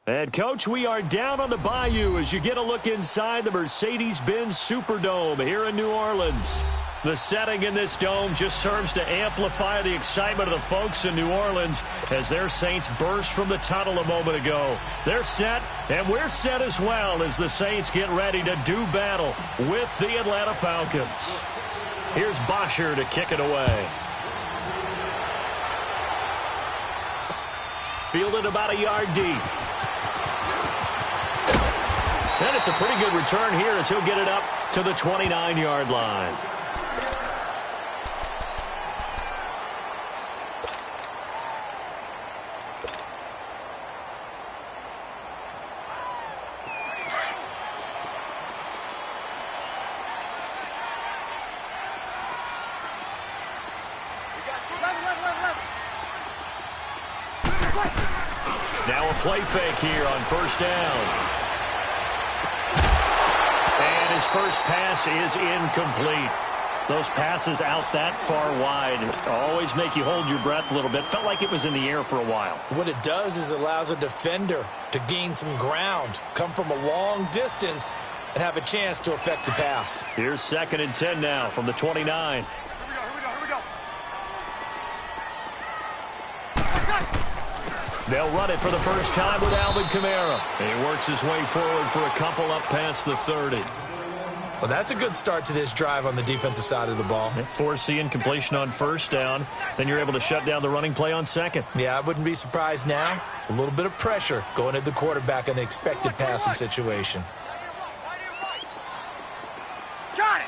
And, Coach, we are down on the bayou as you get a look inside the Mercedes-Benz Superdome here in New Orleans. The setting in this dome just serves to amplify the excitement of the folks in New Orleans as their Saints burst from the tunnel a moment ago. They're set, and we're set as well as the Saints get ready to do battle with the Atlanta Falcons. Here's Bosher to kick it away. Fielded about a yard deep. And it's a pretty good return here as he'll get it up to the 29-yard line. Now a play fake here on first down. And his first pass is incomplete. Those passes out that far wide always make you hold your breath a little bit. Felt like it was in the air for a while. What it does is it allows a defender to gain some ground, come from a long distance, and have a chance to affect the pass. Here's 2nd and 10 now from the 29. Here we go. They'll run it for the first time with Alvin Kamara. And he works his way forward for a couple up past the 30. Well, that's a good start to this drive on the defensive side of the ball. Force the incompletion on first down. Then you're able to shut down the running play on second. Yeah, I wouldn't be surprised now. A little bit of pressure going at the quarterback in the expected passing situation. Got it.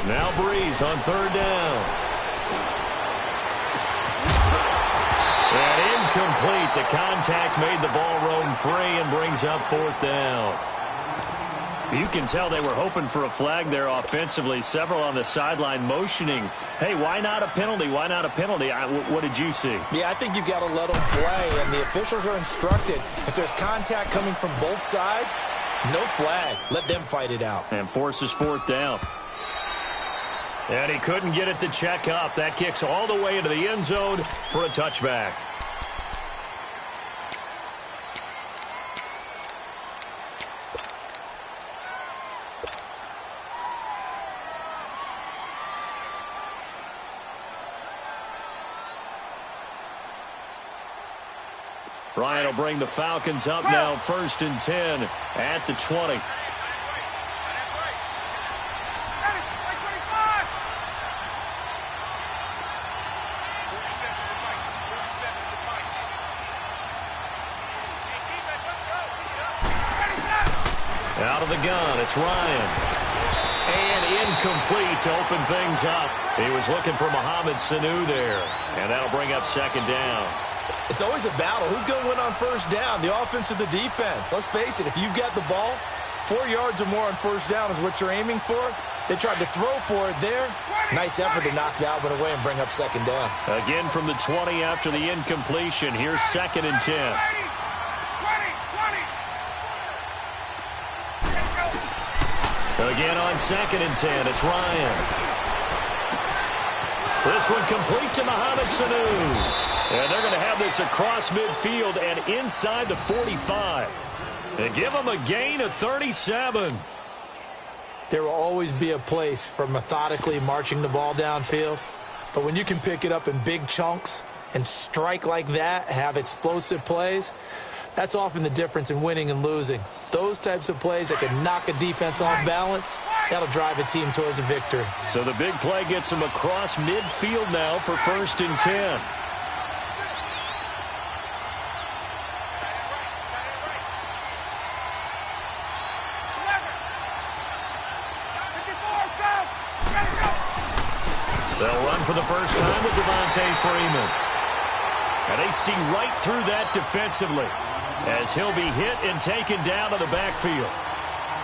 Now Breeze on 3rd down. And incomplete. The contact made the ball roam free and brings up 4th down. You can tell they were hoping for a flag there offensively. Several on the sideline motioning, hey, why not a penalty? Why not a penalty? What did you see? Yeah, I think you've got to let them play, and the officials are instructed. If there's contact coming from both sides, no flag. Let them fight it out. And forces 4th down. And he couldn't get it to check up. That kicks all the way into the end zone for a touchback. Ryan will bring the Falcons up now, 1st and 10 at the 20. Out of the gun, it's Ryan. And incomplete to open things up. He was looking for Mohamed Sanu there. And that'll bring up 2nd down. It's always a battle. Who's going to win on first down, the offense or the defense? Let's face it, if you've got the ball, 4 yards or more on first down is what you're aiming for. They tried to throw for it there. Nice effort to knock that one away and bring up 2nd down. Again from the 20 after the incompletion. Here's 2nd and 10. Again on 2nd and 10, it's Ryan. This one complete to Mohamed Sanu. And they're going to have this across midfield and inside the 45. And give them a gain of 37. There will always be a place for methodically marching the ball downfield. But when you can pick it up in big chunks and strike like that, have explosive plays, that's often the difference in winning and losing. Those types of plays that can knock a defense off balance, that'll drive a team towards a victory. So the big play gets them across midfield now for 1st and 10. They'll run for the first time with Devontae Freeman. And they see right through that defensively as he'll be hit and taken down to the backfield.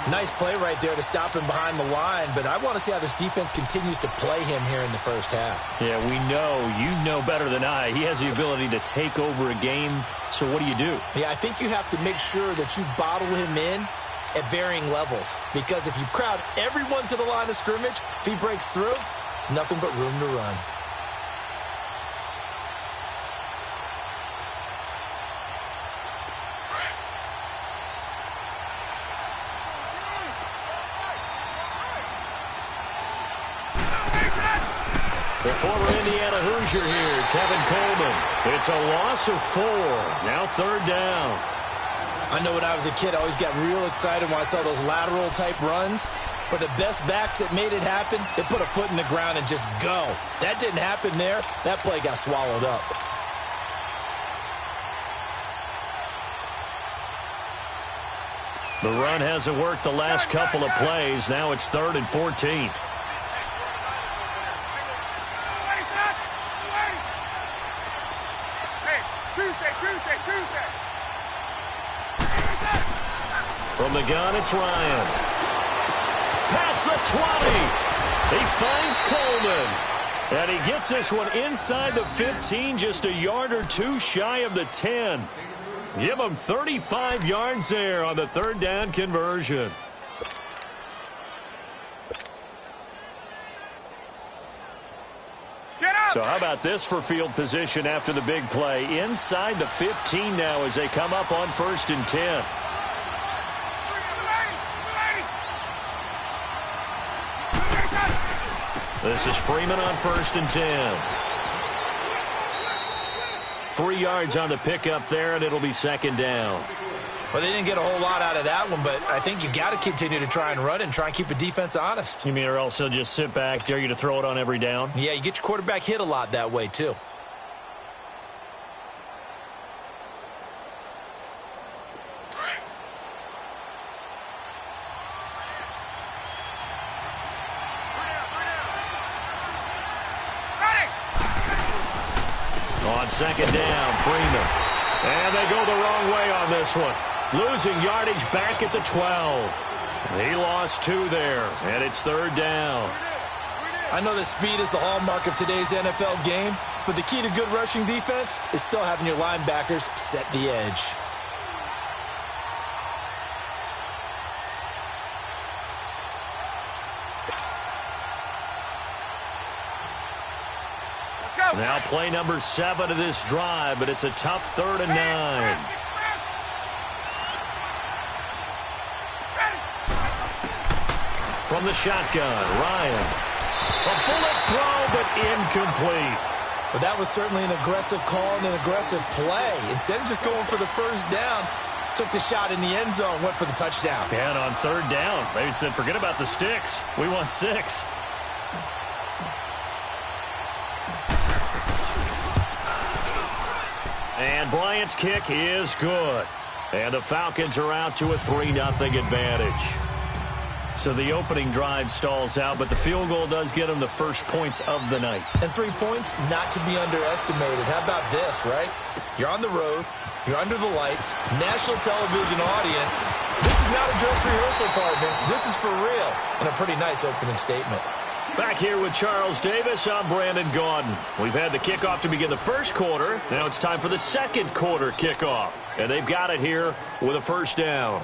Nice play right there to stop him behind the line, but I want to see how this defense continues to play him here in the first half. Yeah, we know. You know better than I. He has the ability to take over a game, so what do you do? Yeah, I think you have to make sure that you bottle him in at varying levels. Because if you crowd everyone to the line of scrimmage, if he breaks through, there's nothing but room to run. The former Indiana Hoosier here, Tevin Coleman. It's a loss of 4. Now 3rd down. I know when I was a kid, I always got real excited when I saw those lateral-type runs. But the best backs that made it happen, they put a foot in the ground and just go. That didn't happen there. That play got swallowed up. The run hasn't worked the last couple of plays. Now it's 3rd and 14. From the gun, it's Ryan. Past the 20. He finds Coleman. And he gets this one inside the 15, just a yard or 2 shy of the 10. Give him 35 yards there on the 3rd down conversion. So how about this for field position after the big play? Inside the 15 now as they come up on 1st and 10. This is Freeman on 1st and 10. 3 yards on the pickup there, and it'll be 2nd down. Well, they didn't get a whole lot out of that one, but I think you got to continue to try and run and try and keep the defense honest. You mean or else they'll just sit back, dare you to throw it on every down? Yeah, you get your quarterback hit a lot that way, too. On 2nd down, Freeman. And they go the wrong way on this one. Losing yardage back at the 12. He lost 2 there, and it's 3rd down. I know that speed is the hallmark of today's NFL game, but the key to good rushing defense is still having your linebackers set the edge. Now play number 7 of this drive, but it's a tough 3rd and 9. From the shotgun, Ryan. A bullet throw, but incomplete. But that was certainly an aggressive call and an aggressive play. Instead of just going for the 1st down, took the shot in the end zone, went for the touchdown. And on 3rd down, they said, forget about the sticks. We want 6. And Bryant's kick is good. And the Falcons are out to a 3-0 advantage. So the opening drive stalls out, but the field goal does get them the first points of the night. And 3 points, not to be underestimated. How about this, right? You're on the road. You're under the lights. National television audience. This is not a dress rehearsal, partner. This is for real. And a pretty nice opening statement. Back here with Charles Davis, I'm Brandon Gaudin. We've had the kickoff to begin the first quarter. Now it's time for the second quarter kickoff. And they've got it here with a 1st down.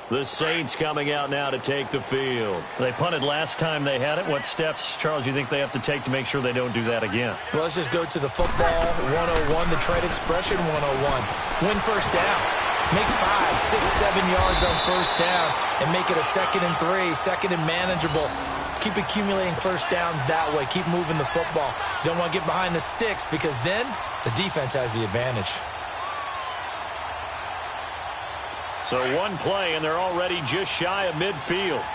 The Saints coming out now to take the field. They punted last time they had it. What steps, Charles, you think they have to take to make sure they don't do that again? Well, let's just go to the football 101, the trade expression 101. Win 1st down. Make 5, 6, 7 yards on 1st down and make it a 2nd and 3, 2nd and manageable. Keep accumulating 1st downs that way. Keep moving the football. You don't want to get behind the sticks because then the defense has the advantage. So 1 play, and they're already just shy of midfield.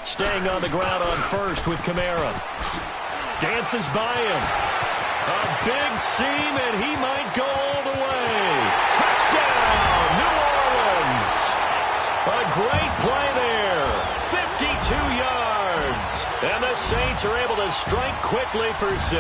Staying on the ground on 1st with Kamara. Dances by him. A big seam, and he might go all the way. Touchdown, New Orleans. A great play there. 52 yards. And strike quickly for 6.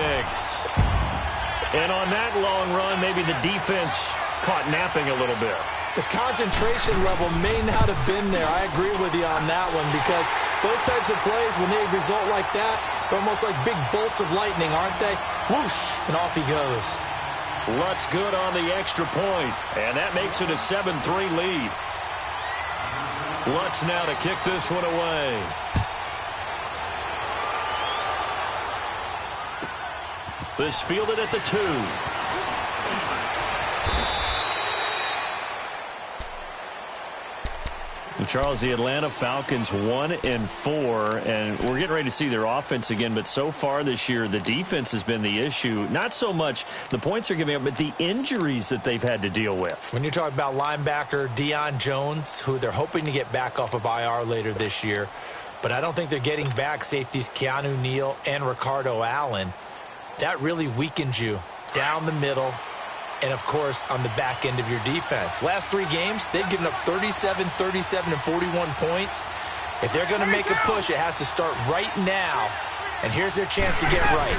And on that long run, maybe the defense caught napping a little bit. The concentration level may not have been there. I agree with you on that one, because those types of plays, when they result like that, they're almost like big bolts of lightning, aren't they? Whoosh, and off he goes. Lutz good on the extra point, and that makes it a 7-3 lead. Lutz now to kick this one away. This fielded at the 2. Charles, the Atlanta Falcons 1-4, and we're getting ready to see their offense again, but so far this year, the defense has been the issue. Not so much the points they're giving up, but the injuries that they've had to deal with. When you're talking about linebacker Deion Jones, who they're hoping to get back off of IR later this year, but I don't think they're getting back safeties Keanu Neal and Ricardo Allen. That really weakens you down the middle, and, of course, on the back end of your defense. Last 3 games, they've given up 37, 37, and 41 points. If they're going to make a push, it has to start right now. And here's their chance to get right.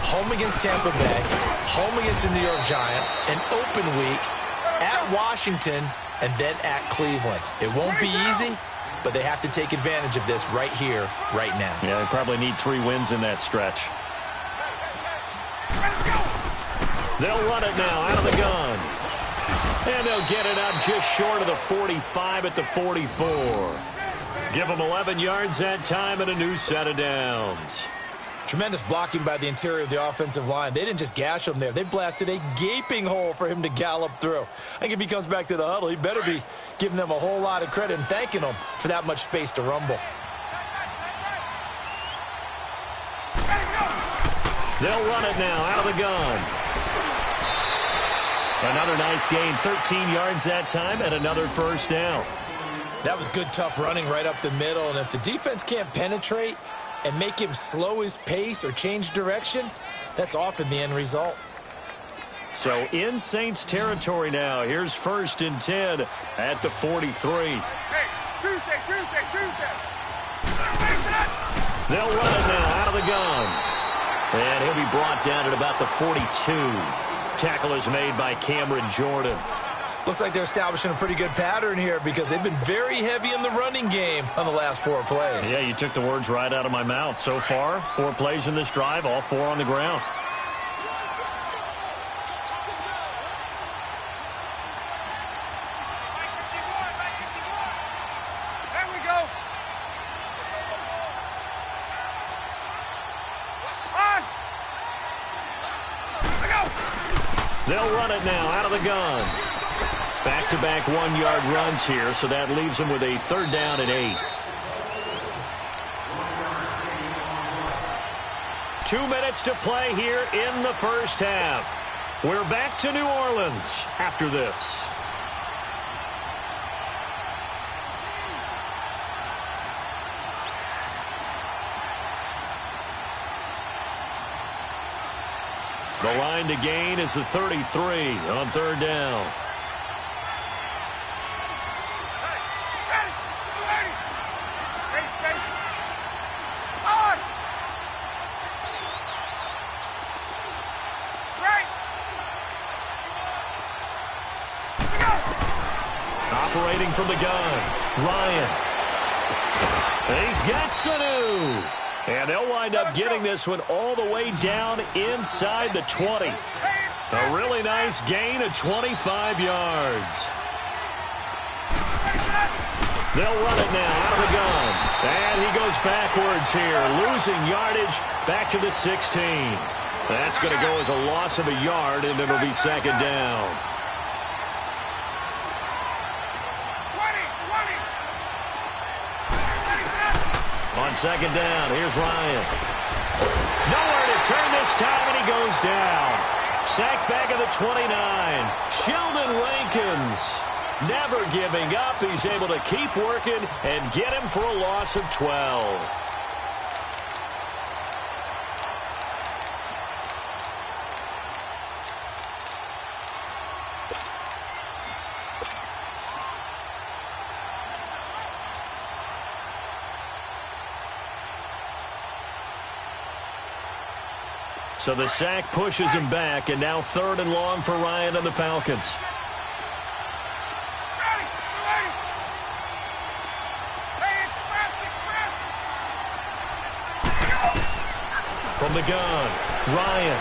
Home against Tampa Bay, home against the New York Giants, an open week, at Washington, and then at Cleveland. It won't be easy, but they have to take advantage of this right here, right now. Yeah, they probably need 3 wins in that stretch. They'll run it now out of the gun. And they'll get it up just short of the 45 at the 44. Give them 11 yards that time and a new set of downs. Tremendous blocking by the interior of the offensive line. They didn't just gash him there. They blasted a gaping hole for him to gallop through. I think if he comes back to the huddle, he better be giving them a whole lot of credit and thanking them for that much space to rumble. They'll run it now out of the gun. Another nice gain, 13 yards that time, and another first down. That was good, tough running right up the middle, and if the defense can't penetrate and make him slow his pace or change direction, that's often the end result. So in Saints territory now, here's 1st and 10 at the 43. Hey, Tuesday. They'll run it now out of the gun. And he'll be brought down at about the 42. Tackle is made by Cameron Jordan. Looks like they're establishing a pretty good pattern here, because they've been very heavy in the running game on the last 4 plays. Yeah, you took the words right out of my mouth. So far, 4 plays in this drive, all 4 on the ground. There we go. On. They'll run it now out of the gun. Back-to-back 1-yard runs here, so that leaves them with a 3rd down and 8. 2 minutes to play here in the first half. We're back to New Orleans after this. The line to gain is the 33 on 3rd down. Operating from the gun, Ryan. And he's got Sanu. And they'll wind up getting this one all the way down inside the 20. A really nice gain of 25 yards. They'll run it now out of the gun. And he goes backwards here, losing yardage back to the 16. That's going to go as a loss of a yard, and it'll be 2nd down. On 2nd down, here's Ryan. Nowhere to turn this time, and he goes down. Sacked back at the 29. Sheldon Rankins never giving up. He's able to keep working and get him for a loss of 12. So the sack pushes him back, and now 3rd and long for Ryan and the Falcons. From the gun, Ryan.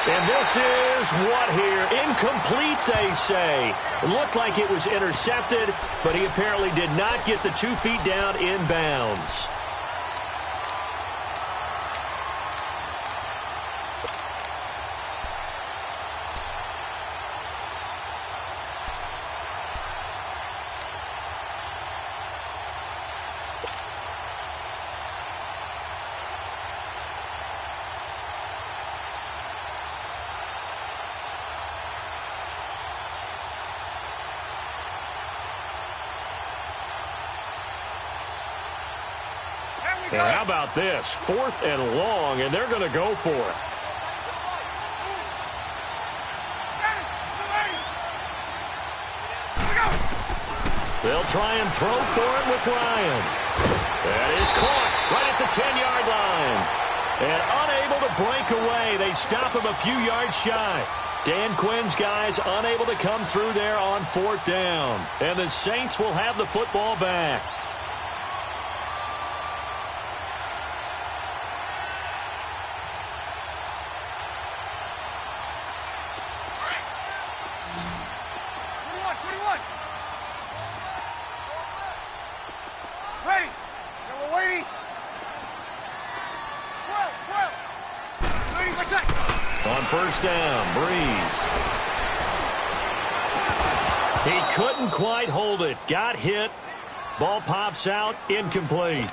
And this is what here? Incomplete, they say. It looked like it was intercepted, but he apparently did not get the 2 feet down in bounds. And how about this? 4th and long, and they're going to go for it. They'll try and throw for it with Ryan. That is caught right at the 10-yard line. And unable to break away. They stop him a few yards shy. Dan Quinn's guys unable to come through there on 4th down. And the Saints will have the football back. On 1st down, Breeze. He couldn't quite hold it. Got hit. Ball pops out. Incomplete.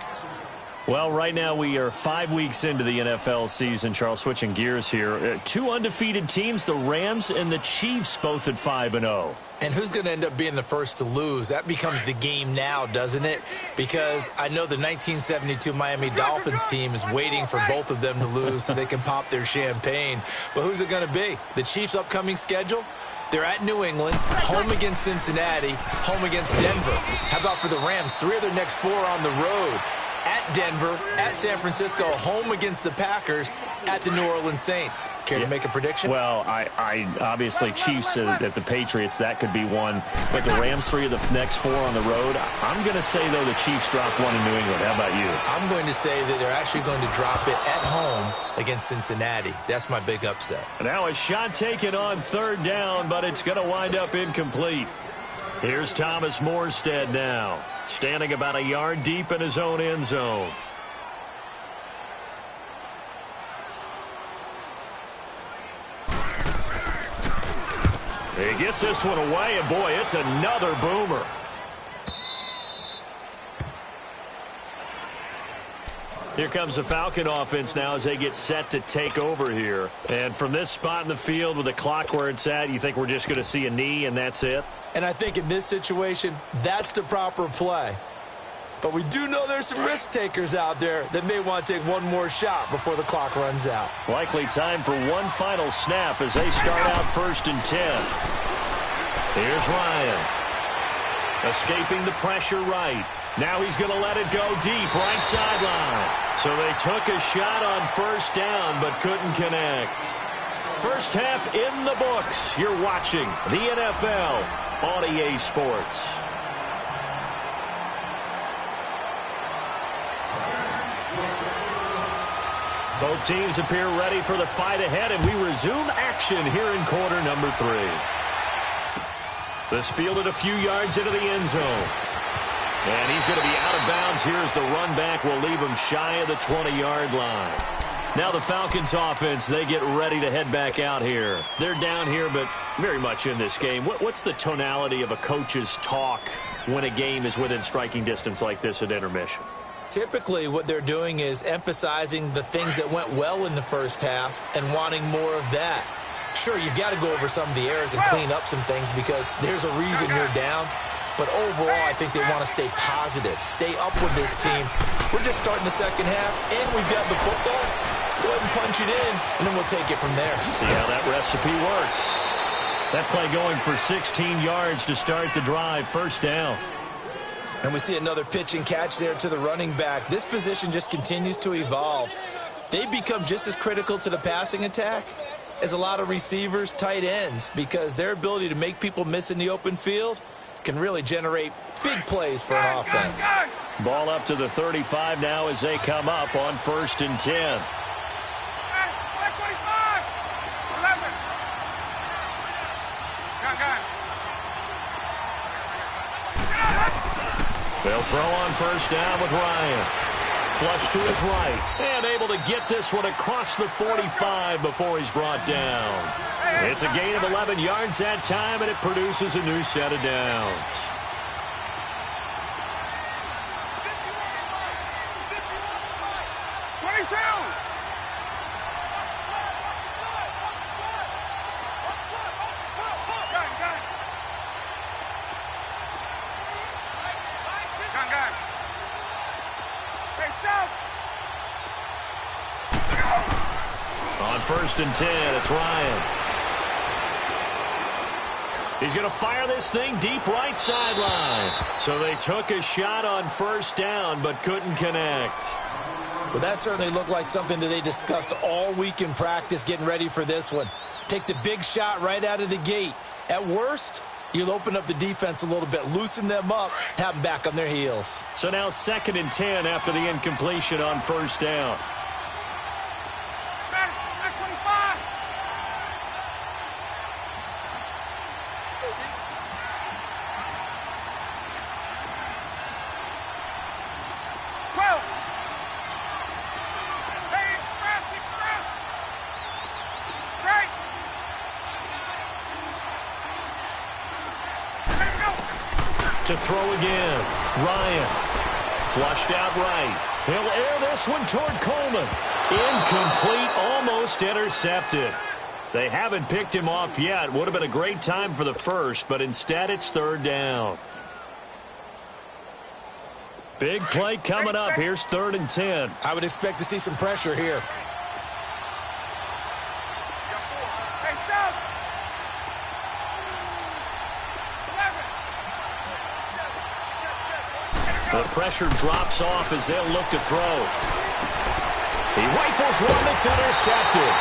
Well, right now we are 5 weeks into the NFL season. Charles, switching gears here. 2 undefeated teams, the Rams and the Chiefs, both at 5-0. And who's going to end up being the first to lose? That becomes the game now, doesn't it? Because I know the 1972 Miami Dolphins team is waiting for both of them to lose so they can pop their champagne. But who's it going to be? The Chiefs' upcoming schedule? They're at New England, home against Cincinnati, home against Denver. How about for the Rams? 3 of their next 4 on the road. At Denver, at San Francisco, home against the Packers, at the New Orleans Saints. Care to make a prediction? Well, I obviously Chiefs at the Patriots, that could be one. But the Rams, 3 of the next 4 on the road. I'm going to say, though, the Chiefs drop 1 in New England. How about you? I'm going to say that they're actually going to drop it at home against Cincinnati. That's my big upset. Now a shot taken on 3rd down, but it's going to wind up incomplete. Here's Thomas Morstead now, standing about a yard deep in his own end zone. He gets this one away, and boy, it's another boomer. Here comes the Falcon offense now as they get set to take over here. And from this spot in the field with the clock where it's at, you think we're just going to see a knee and that's it? And I think in this situation, that's the proper play. But we do know there's some risk takers out there that may want to take one more shot before the clock runs out. Likely time for one final snap as they start out 1st and 10. Here's Ryan. Escaping the pressure right. Now he's going to let it go deep, right sideline. So they took a shot on 1st down but couldn't connect. First half in the books. You're watching the NFL on EA Sports. Both teams appear ready for the fight ahead, and we resume action here in quarter number 3. This fielded a few yards into the end zone. And he's going to be out of bounds here as the run back will leave him shy of the 20-yard line. Now the Falcons offense, they get ready to head back out here. They're down here, but very much in this game. What's the tonality of a coach's talk when a game is within striking distance like this at intermission? Typically, what they're doing is emphasizing the things that went well in the first half and wanting more of that. Sure, you've got to go over some of the errors and clean up some things because there's a reason you're down. But overall, I think they want to stay positive, stay up with this team. We're just starting the second half, and we've got the football. Let's go ahead and punch it in, and then we'll take it from there. See how that recipe works. That play going for 16 yards to start the drive, 1st down. And we see another pitch and catch there to the running back. This position just continues to evolve. They become just as critical to the passing attack as a lot of receivers, tight ends, because their ability to make people miss in the open field can really generate big plays for an offense. Ball up to the 35 now as they come up on 1st and 10. They'll throw on 1st down with Ryan. Flush to his right. And able to get this one across the 45 before he's brought down. It's a gain of 11 yards that time, and it produces a new set of downs. On 1st and 10, it's Ryan. He's going to fire this thing deep right sideline. So they took a shot on 1st down, but couldn't connect. Well, that certainly looked like something that they discussed all week in practice getting ready for this one. Take the big shot right out of the gate. At worst, you'll open up the defense a little bit, loosen them up, have them back on their heels. So now 2nd and 10 after the incompletion on 1st down. To throw again. Ryan. Flushed out right. He'll air this one toward Coleman. Incomplete, almost intercepted. They haven't picked him off yet. Would have been a great time for the first, but instead it's 3rd down. Big play coming up. Here's 3rd and 10. I would expect to see some pressure here. The pressure drops off as they'll look to throw. He rifles one that's intercepted.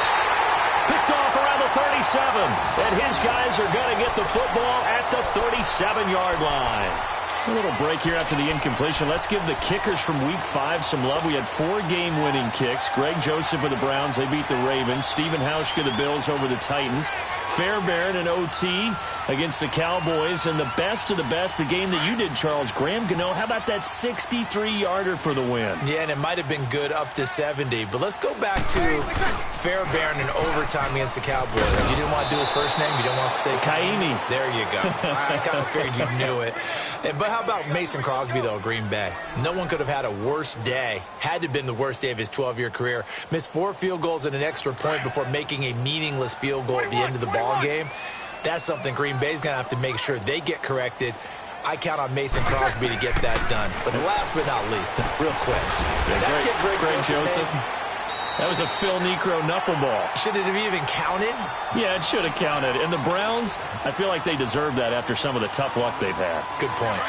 Picked off around the 37. And his guys are going to get the football at the 37-yard line. A little break here after the incompletion. Let's give the kickers from Week 5 some love. We had 4 game-winning kicks. Greg Joseph of the Browns, they beat the Ravens. Stephen Hauschka, the Bills, over the Titans. Fairbairn and OT against the Cowboys. And the best of the best, the game that you did, Charles, Graham Gano. How about that 63-yarder for the win? Yeah, and it might have been good up to 70. But let's go back to Fairbairn in overtime against the Cowboys. You didn't want to do his first name? You don't want to say Kaimi. There you go. I kind of figured you knew it. But how about Mason Crosby, though, Green Bay? No one could have had a worse day. Had to have been the worst day of his 12-year career. Missed 4 field goals and an extra point before making a meaningless field goal at the end of the ball game. That's something Green Bay's going to have to make sure they get corrected. I count on Mason Crosby to get that done. But last but not least, real quick. That kid, Greg Joseph. That was a Phil Necro knuckleball. Should it have even counted? Yeah, it should have counted. And the Browns, I feel like they deserve that after some of the tough luck they've had. Good point.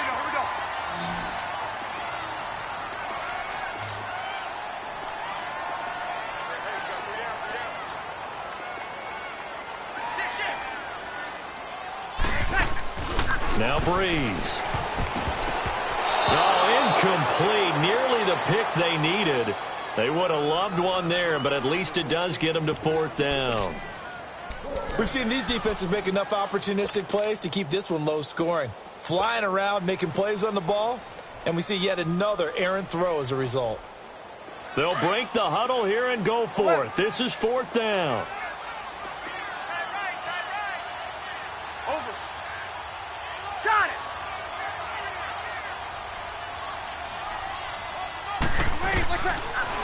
Now Breeze. Oh, incomplete. Nearly the pick they needed. They would have loved one there, but at least it does get them to 4th down. We've seen these defenses make enough opportunistic plays to keep this one low scoring. Flying around, making plays on the ball, and we see yet another errant throw as a result. They'll break the huddle here and go for it. This is 4th down. Over. Got it.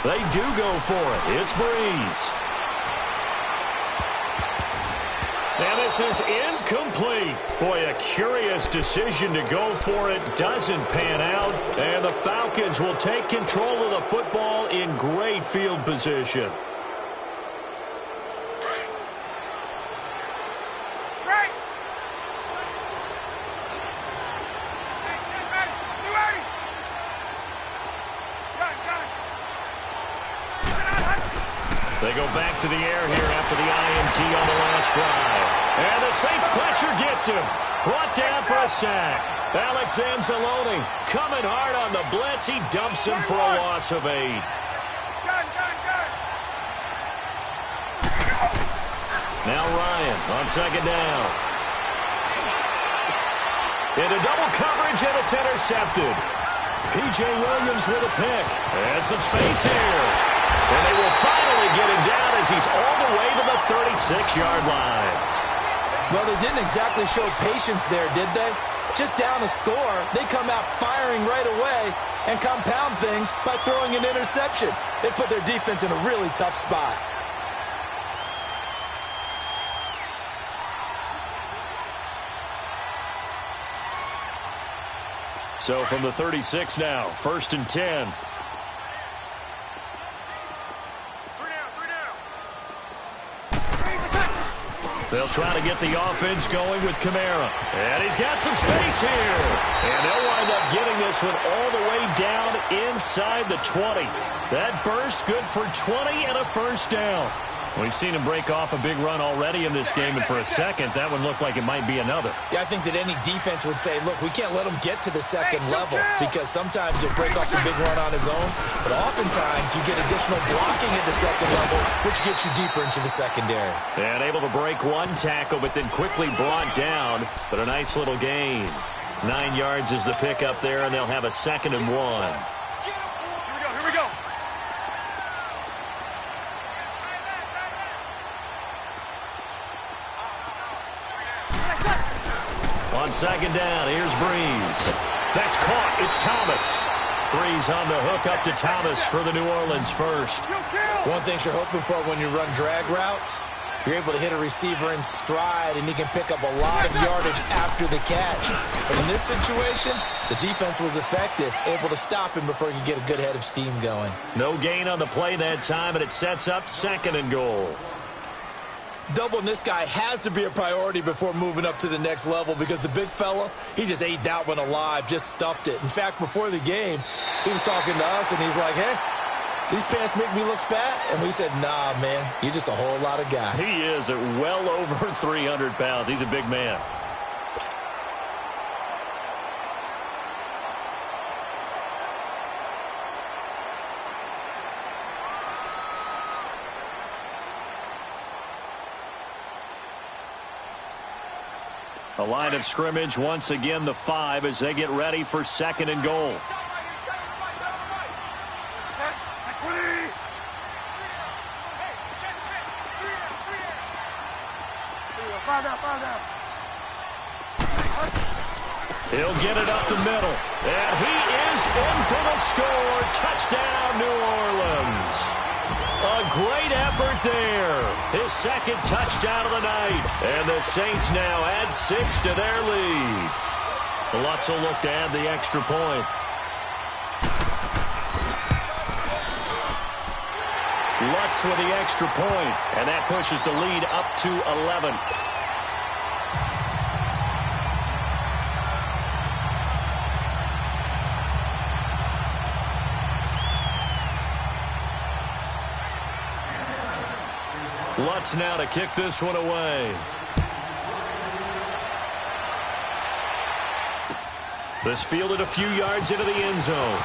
They do go for it. It's Breeze. And this is incomplete. Boy, a curious decision to go for it. Doesn't pan out. And the Falcons will take control of the football in great field position. Great. They go back to the air here after the INT on the last drive. And the Saints pressure gets him. Brought down for a sack. Alex Anzalone coming hard on the blitz. He dumps him for a loss of 8. Now Ryan on second down. Into double coverage, and it's intercepted. P.J. Williams with a pick. And some space here. And they will finally get him down as he's all the way to the 36-yard line. Well, they didn't exactly show patience there, did they? Just down a score, they come out firing right away and compound things by throwing an interception. They put their defense in a really tough spot. So from the 36 now, 1st and 10. They'll try to get the offense going with Kamara. And he's got some space here. And they'll wind up getting this one all the way down inside the 20. That burst good for 20 and a first down. We've seen him break off a big run already in this game, and for a second, that one looked like it might be another. Yeah, I think that any defense would say, look, we can't let him get to the second level, because sometimes he'll break off a big run on his own, but oftentimes you get additional blocking at the second level, which gets you deeper into the secondary. And able to break one tackle, but then quickly brought down, but a nice little gain. 9 yards is the pickup there, and they'll have a 2nd and 1. Here we go. On second down, here's Breeze. That's caught. It's Thomas. Breeze on the hook up to Thomas for the New Orleans first. One thing you're hoping for when you run drag routes, you're able to hit a receiver in stride, and he can pick up a lot of yardage after the catch. But in this situation, the defense was effective, able to stop him before he could get a good head of steam going. No gain on the play that time, and it sets up 2nd and goal. Doubling this guy has to be a priority before moving up to the next level, because the big fella, he just ate that one alive, just stuffed it. In fact, before the game, he was talking to us, and he's like, hey, these pants make me look fat? And we said, nah, man, you're just a whole lot of guy. He is at well over 300 pounds. He's a big man. A line of scrimmage, once again, the 5 as they get ready for 2nd and goal. He'll get it up the middle. And he is in for the score. Touchdown, New Orleans. A great effort there. His 2nd touchdown of the night. And the Saints now add 6 to their lead. Lutz will look to add the extra point. Lutz with the extra point, and that pushes the lead up to 11. Lutz now to kick this one away. This fielded a few yards into the end zone.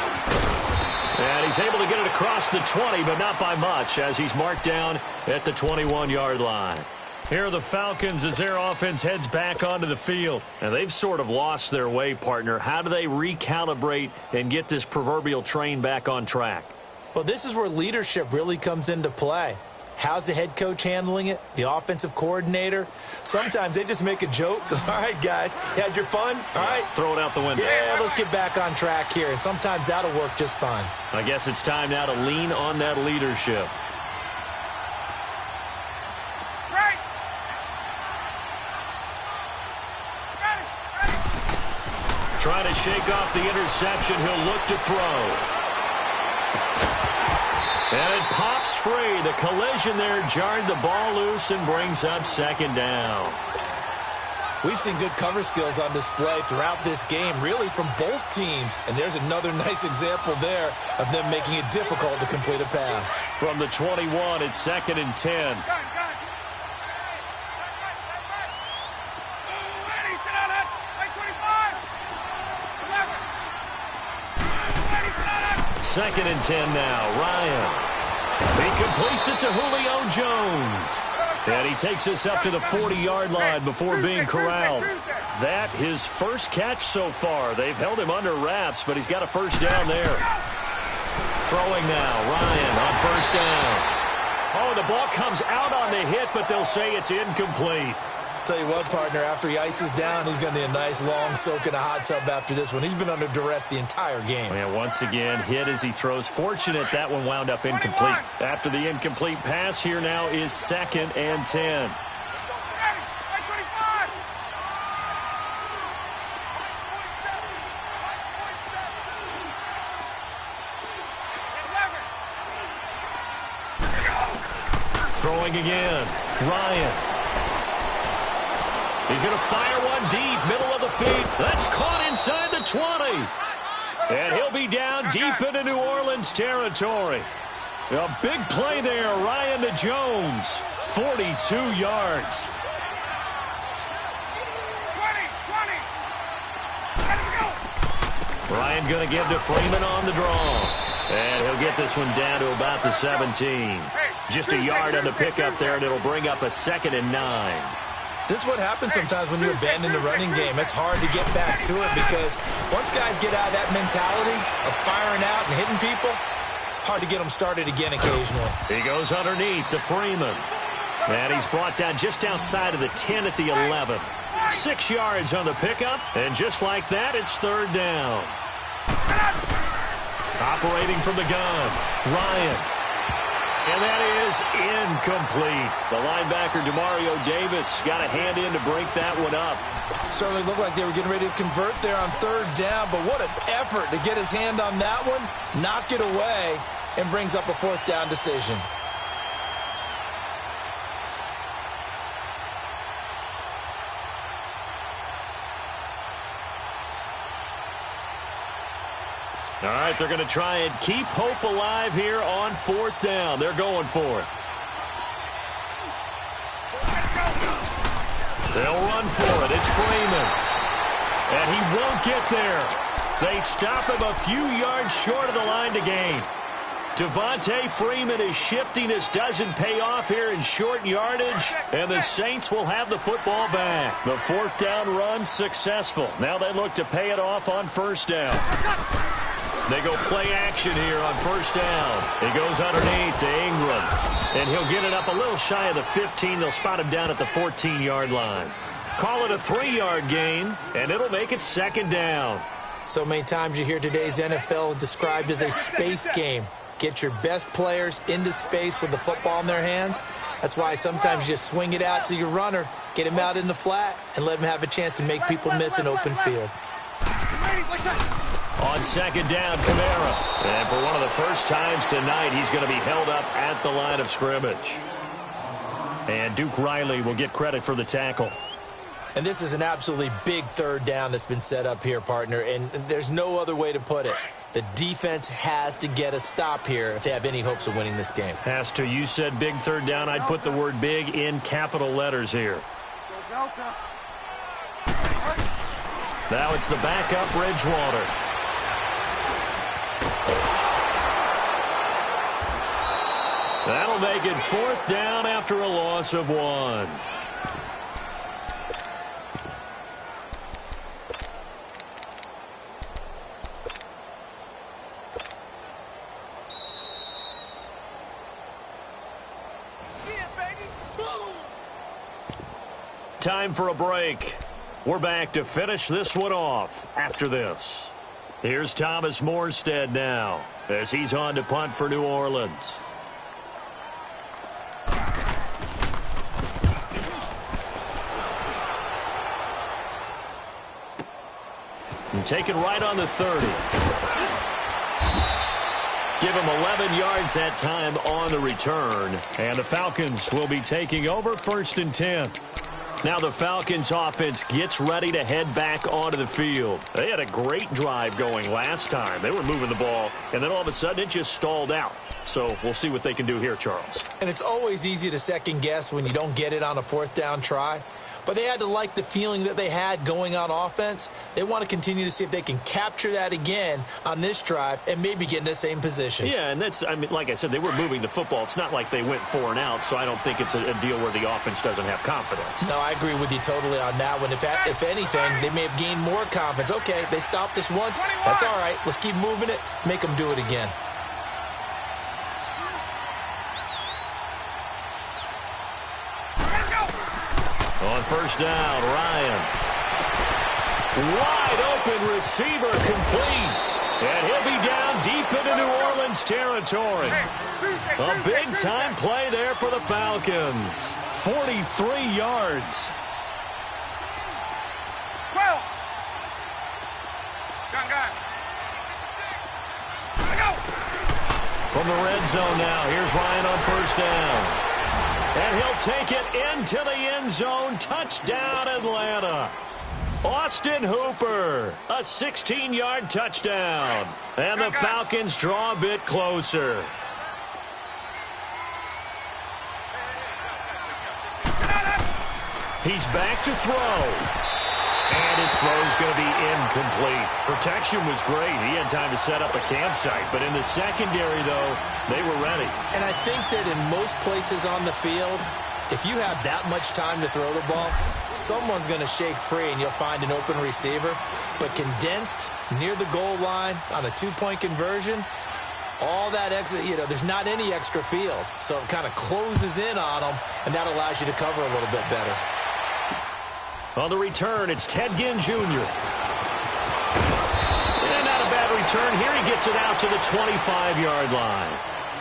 And he's able to get it across the 20, but not by much, as he's marked down at the 21-yard line. Here are the Falcons as their offense heads back onto the field. And they've sort of lost their way, partner. How do they recalibrate and get this proverbial train back on track? Well, this is where leadership really comes into play. How's the head coach handling it? The offensive coordinator? Sometimes they just make a joke. All right, guys, you had your fun? All right. Throw it out the window. Yeah, let's get back on track here. And sometimes that'll work just fine. I guess it's time now to lean on that leadership. Trying to shake off the interception. He'll look to throw. And it pops free. The collision there jarred the ball loose and brings up 2nd down. We've seen good cover skills on display throughout this game, really from both teams. And there's another nice example there of them making it difficult to complete a pass. From the 21, it's 2nd and 10. Second and 10 now. Ryan. He completes it to Julio Jones. And he takes us up to the 40-yard line before being corralled. That his first catch so far. They've held him under wraps, but he's got a first down there. Throwing now. Ryan on first down. Oh, the ball comes out on the hit, but they'll say it's incomplete. Tell you what, partner, after he ices down, he's going to need a nice long soak in a hot tub after this one. He's been under duress the entire game. And once again, hit as he throws. Fortunate that one wound up incomplete. After the incomplete pass, here now is 2nd and 10. Throwing again. Ryan. He's going to fire one deep, middle of the feet. That's caught inside the 20. And he'll be down deep into New Orleans territory. A big play there, Ryan to Jones. 42 yards. 20. Ryan going to give to Freeman on the draw. And he'll get this one down to about the 17. Just a yard on the pickup there, and it'll bring up a 2nd and 9. This is what happens sometimes when you abandon the running game. It's hard to get back to it because once guys get out of that mentality of firing out and hitting people, hard to get them started again occasionally. He goes underneath to Freeman. And he's brought down just outside of the 10 at the 11. 6 yards on the pickup, and just like that, it's 3rd down. Operating from the gun, Ryan. And that is incomplete. The linebacker, Demario Davis, got a hand in to break that one up. Certainly looked like they were getting ready to convert there on 3rd down, but what an effort to get his hand on that one, knock it away, and brings up a 4th down decision. All right, they're going to try and keep hope alive here on 4th down. They're going for it. They'll run for it. It's Freeman. And he won't get there. They stop him a few yards short of the line to gain. Devontae Freeman is shifting. This doesn't pay off here in short yardage, and the Saints will have the football back. The 4th down run successful. Now they look to pay it off on 1st down. They go play action here on 1st down. He goes underneath to Ingram, and he'll get it up a little shy of the 15. They'll spot him down at the 14-yard line. Call it a 3-yard gain, and it'll make it 2nd down. So many times you hear today's NFL described as a space game. Get your best players into space with the football in their hands. That's why sometimes you just swing it out to your runner, get him out in the flat, and let him have a chance to make people miss an open field. On 2nd down, Kamara. And for one of the first times tonight, he's going to be held up at the line of scrimmage. And Duke Riley will get credit for the tackle. And this is an absolutely big 3rd down that's been set up here, partner, and there's no other way to put it. The defense has to get a stop here if they have any hopes of winning this game. Has to. You said big 3rd down. I'd put the word big in capital letters here. Now it's the backup, Bridgewater. That'll make it 4th down after a loss of 1. Time for a break. We're back to finish this one off after this. Here's Thomas Morstead now as he's on to punt for New Orleans. And take it right on the 30. Give him 11 yards that time on the return. And the Falcons will be taking over 1st and 10. Now the Falcons offense gets ready to head back onto the field. They had a great drive going last time. They were moving the ball, and then all of a sudden it just stalled out. So we'll see what they can do here, Charles. And it's always easy to second guess when you don't get it on a fourth down try. But they had to like the feeling that they had going on offense. They want to continue to see if they can capture that again on this drive and maybe get in the same position. Yeah, and that's, I mean, like I said, they were moving the football. It's not like they went 4 and out, so I don't think it's a deal where the offense doesn't have confidence. No, I agree with you totally on that one. If anything, they may have gained more confidence. Okay, they stopped us once. That's all right. Let's keep moving it. Make them do it again. On first down, Ryan. Wide open receiver complete. And he'll be down deep into New Orleans territory. A big-time play there for the Falcons. 43 yards. 12. From the red zone now, here's Ryan on first down. And he'll take it into the end zone. Touchdown, Atlanta. Austin Hooper, a 16-yard touchdown. And the Falcons draw a bit closer. He's back to throw. And his throw is going to be incomplete. Protection was great. He had time to set up a campsite. But in the secondary, though, they were ready. And I think that in most places on the field, if you have that much time to throw the ball, someone's going to shake free and you'll find an open receiver. But condensed near the goal line on a two-point conversion, all that exit, there's not any extra field. So it kind of closes in on them, and that allows you to cover a little bit better. On the return, it's Ted Ginn Jr. And not a bad return. Here he gets it out to the 25-yard line.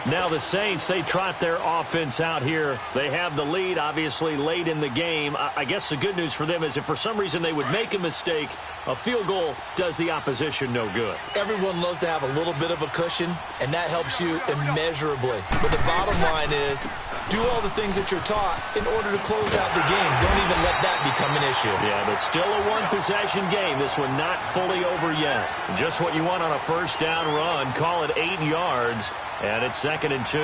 Now the Saints, they trot their offense out here. They have the lead, obviously, late in the game. I guess the good news for them is if for some reason they would make a mistake, a field goal does the opposition no good. Everyone loves to have a little bit of a cushion, and that helps you immeasurably. But the bottom line is, do all the things that you're taught in order to close out the game. Don't even let that become an issue. Yeah, but still a one-possession game. This one not fully over yet. Just what you want on a first down run. Call it 8 yards, and it's 2nd and 2.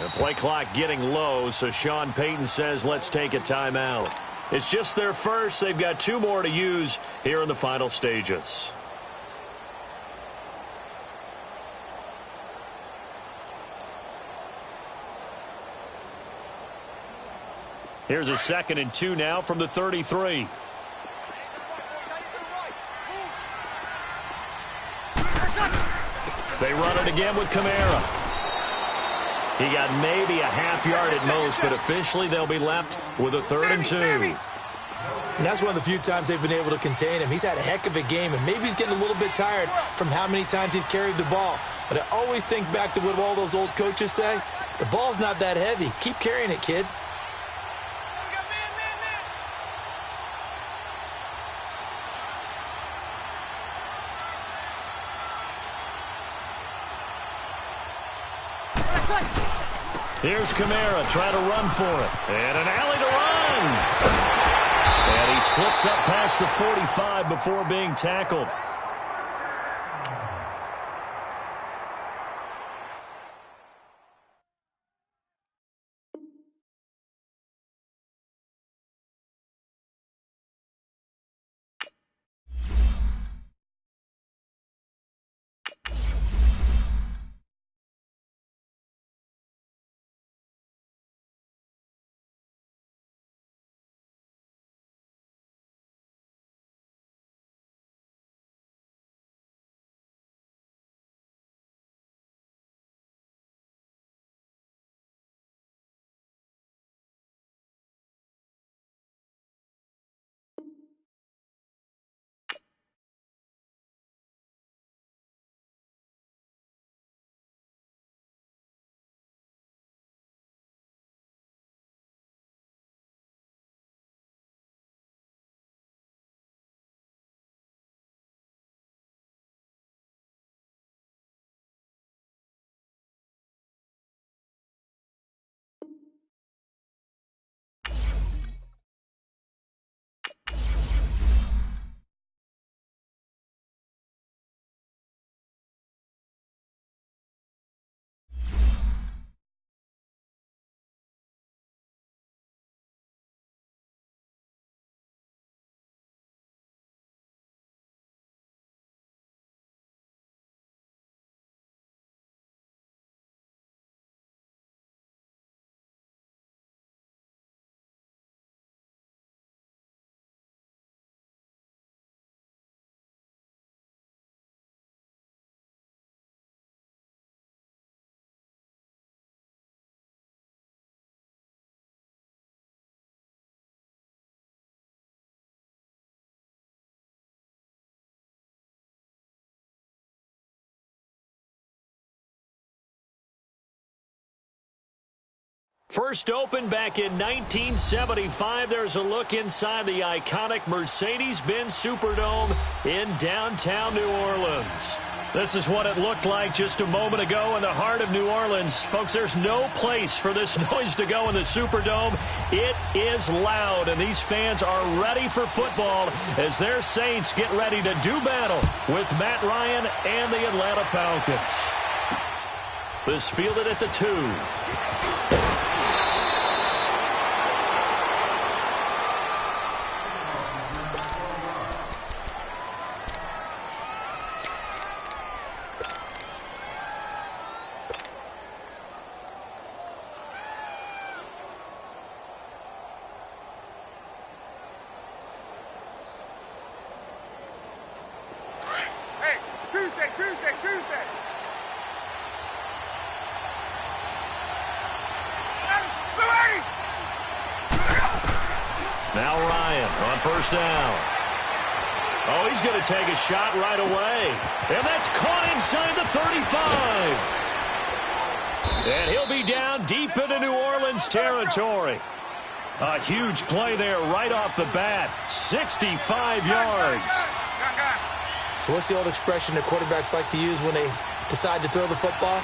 The play clock getting low, so Sean Payton says let's take a timeout. It's just their first. They've got 2 more to use here in the final stages. Here's a 2nd and 2 now from the 33. They run it again with Kamara. He got maybe a half yard at most, but officially they'll be left with a 3rd and 2. And that's one of the few times they've been able to contain him. He's had a heck of a game, and maybe he's getting a little bit tired from how many times he's carried the ball. But I always think back to what all those old coaches say. The ball's not that heavy. Keep carrying it, kid. Here's Kamara trying to run for it. And an alley to run. And he slips up past the 45 before being tackled. First opened back in 1975. There's a look inside the iconic Mercedes-Benz Superdome in downtown New Orleans. This is what it looked like just a moment ago in the heart of New Orleans. Folks, there's no place for this noise to go in the Superdome. It is loud, and these fans are ready for football as their Saints get ready to do battle with Matt Ryan and the Atlanta Falcons. This fielded at the 2. Tuesday. Now Ryan on first down. Oh, he's going to take a shot right away. And that's caught inside the 35. And he'll be down deep into New Orleans territory. A huge play there right off the bat. 65 yards. So what's the old expression that quarterbacks like to use when they decide to throw the football?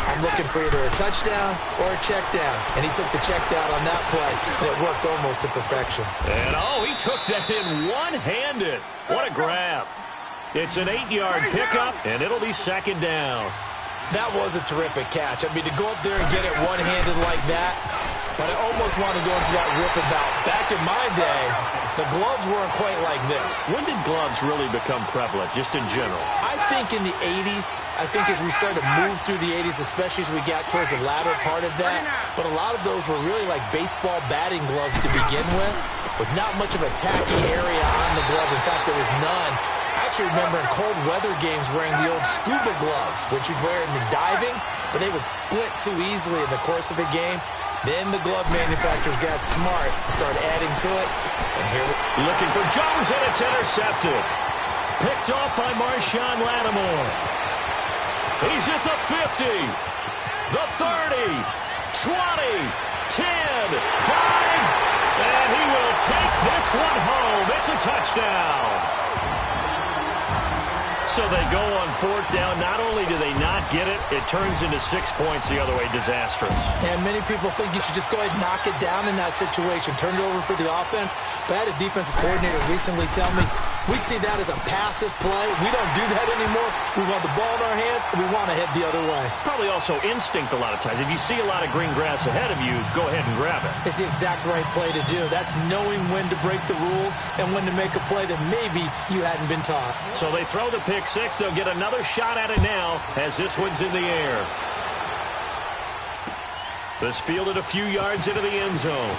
I'm looking for either a touchdown or a check down. And he took the check down on that play, and it worked almost to perfection. And, he took that in one-handed. What a grab. It's an 8-yard pickup, and it'll be second down. That was a terrific catch. I mean, to go up there and get it one-handed like that, but I almost want to go into that riff about back in my day, the gloves weren't quite like this. When did gloves really become prevalent, just in general? I think in the 80s. I think as we started to move through the 80s, especially as we got towards the latter part of that. But a lot of those were really like baseball batting gloves to begin with not much of a tacky area on the glove. In fact, there was none. I actually remember in cold weather games wearing the old scuba gloves, which you'd wear in diving, but they would split too easily in the course of a game. Then the glove manufacturers got smart, started adding to it, and here looking for Jones, and it's intercepted. Picked off by Marshawn Lattimore. He's at the 50, the 30, 20, 10, 5, and he will take this one home. It's a touchdown. So they go on fourth down. Not only do they not get it, it turns into 6 points the other way. Disastrous. And many people think you should just go ahead and knock it down in that situation. Turn it over for the offense. But I had a defensive coordinator recently tell me, we see that as a passive play. We don't do that anymore. We want the ball in our hands, and we want to head the other way. Probably also instinct a lot of times. If you see a lot of green grass ahead of you, go ahead and grab it. It's the exact right play to do. That's knowing when to break the rules and when to make a play that maybe you hadn't been taught. So they throw the pick six. They'll get another shot at it now as this one's in the air. This fielded a few yards into the end zone.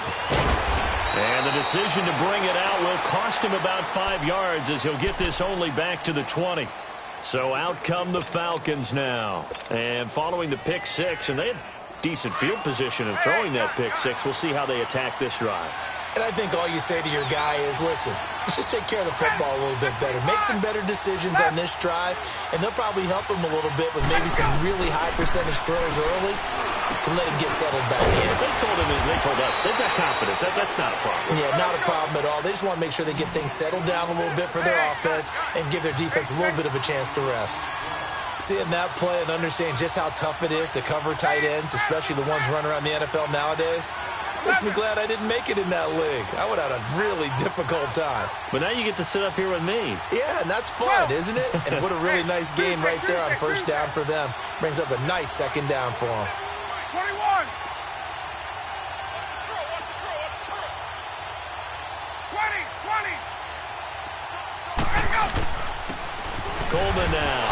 And the decision to bring it out will cost him about 5 yards as he'll get this only back to the 20. So out come the Falcons now. And following the pick six, and they had decent field position in throwing that pick six. We'll see how they attack this drive. And I think all you say to your guy is, listen, let's just take care of the football a little bit better. Make some better decisions on this drive, and they'll probably help him a little bit with maybe some really high percentage throws early to let him get settled back in. They told us, they've got confidence. That's not a problem. Yeah, not a problem at all. They just want to make sure they get things settled down a little bit for their offense and give their defense a little bit of a chance to rest. Seeing that play and understanding just how tough it is to cover tight ends, especially the ones running around the NFL nowadays, makes me glad I didn't make it in that league. I would have had a really difficult time. But now you get to sit up here with me. Yeah, and that's fun, isn't it? And what a really nice game right there on first down for them. Brings up a nice second down for them. 21. 20. Coleman now.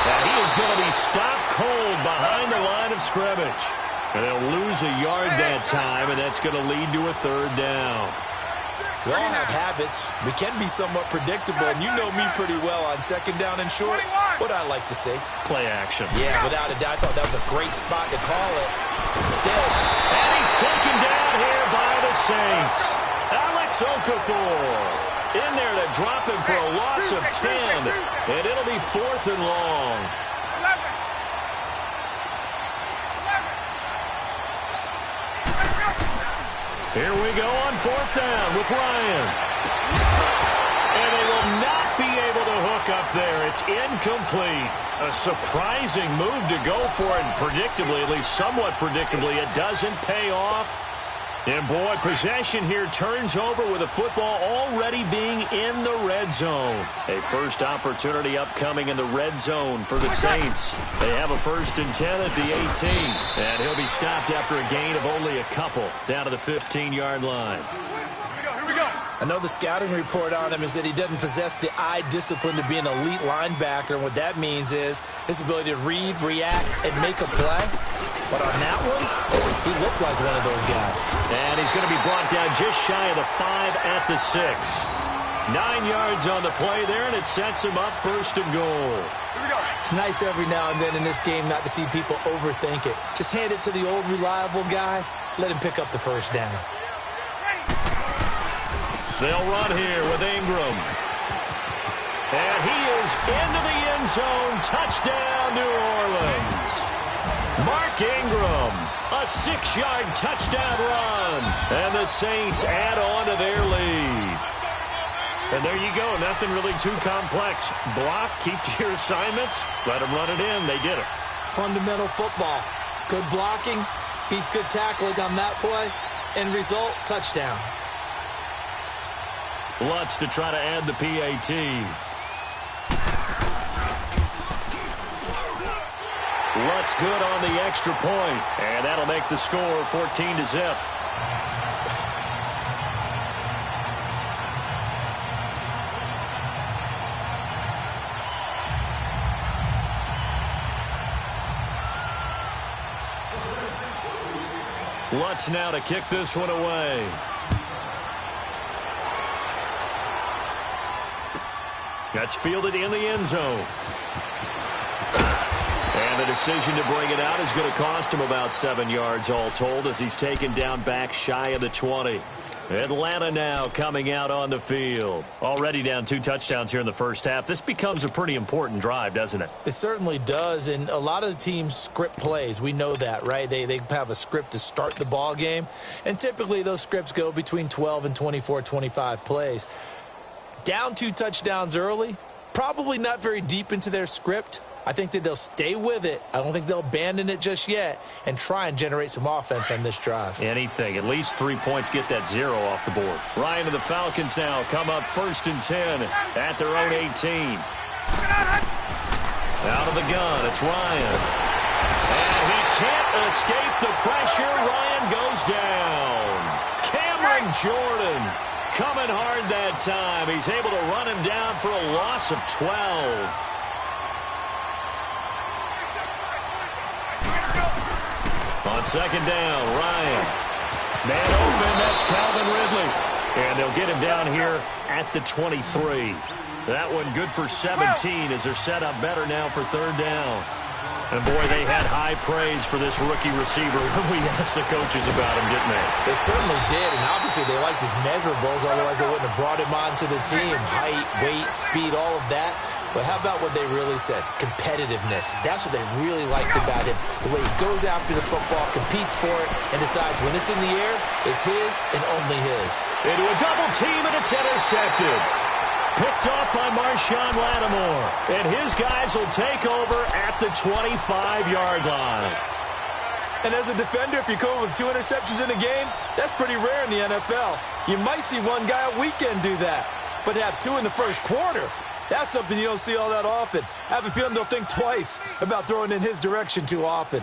And he is going to be stopped cold behind the line of scrimmage. And they'll lose a yard that time, and that's going to lead to a third down. We all have habits. We can be somewhat predictable, and you know me pretty well on second down and short. What I like to see. Play action. Yeah, without a doubt. I thought that was a great spot to call it. Instead. And he's taken down here by the Saints. Alex Okafor in there to drop him for a loss of 10. And it'll be fourth and long. 11. Here we go on 4th down with Ryan. And they will not be able to hook up there. It's incomplete. A surprising move to go for it. And predictably, at least somewhat predictably, it doesn't pay off. And, boy, possession here turns over with the football already being in the red zone. A first opportunity upcoming in the red zone for the Saints. They have a 1st and 10 at the 18. And he'll be stopped after a gain of only a couple down to the 15-yard line. Here we go. I know the scouting report on him is that he doesn't possess the eye discipline to be an elite linebacker. And what that means is his ability to read, react, and make a play. But on that one, he looked like one of those guys. And he's going to be brought down just shy of the 5 at the 6. 9 yards on the play there, and it sets him up 1st and goal. Here we go. It's nice every now and then in this game not to see people overthink it. Just hand it to the old reliable guy. Let him pick up the 1st down. They'll run here with Ingram. And he is into the end zone. Touchdown, New Orleans. Mark Ingram, a 6-yard touchdown run. And the Saints add on to their lead. And there you go. Nothing really too complex. Block, keep to your assignments, let them run it in. They did it. Fundamental football. Good blocking, beats good tackling on that play. End result, touchdown. Lutz to try to add the PAT. Lutz good on the extra point, and that'll make the score 14-0. Lutz now to kick this one away. That's fielded in the end zone. And the decision to bring it out is going to cost him about 7 yards all told as he's taken down back shy of the 20. Atlanta now coming out on the field. Already down 2 touchdowns here in the first half. This becomes a pretty important drive, doesn't it? It certainly does, and a lot of the teams script plays. We know that, right? They have a script to start the ball game, and typically those scripts go between 12 and 24, 25 plays. Down 2 touchdowns early, probably not very deep into their script. I think that they'll stay with it. I don't think they'll abandon it just yet and try and generate some offense on this drive. Anything. At least 3 points get that 0 off the board. Ryan and the Falcons now come up 1st and 10 at their own 18. Out of the gun, it's Ryan. And he can't escape the pressure. Ryan goes down. Cameron Jordan coming hard that time. He's able to run him down for a loss of 12. On 2nd down, Ryan. Man open, that's Calvin Ridley. And they'll get him down here at the 23. That one good for 17 as they're set up better now for 3rd down. And, boy, they had high praise for this rookie receiver when we asked the coaches about him, didn't they? They certainly did, and obviously they liked his measurables, otherwise they wouldn't have brought him onto the team. Height, weight, speed, all of that. But how about what they really said? Competitiveness. That's what they really liked about him. The way he goes after the football, competes for it, and decides when it's in the air, it's his and only his. Into a double team, and it's intercepted. Picked off by Marshawn Lattimore. And his guys will take over at the 25-yard line. And as a defender, if you come up with 2 interceptions in a game, that's pretty rare in the NFL. You might see one guy a weekend do that. But to have 2 in the first quarter, that's something you don't see all that often. I have a feeling they'll think twice about throwing in his direction too often.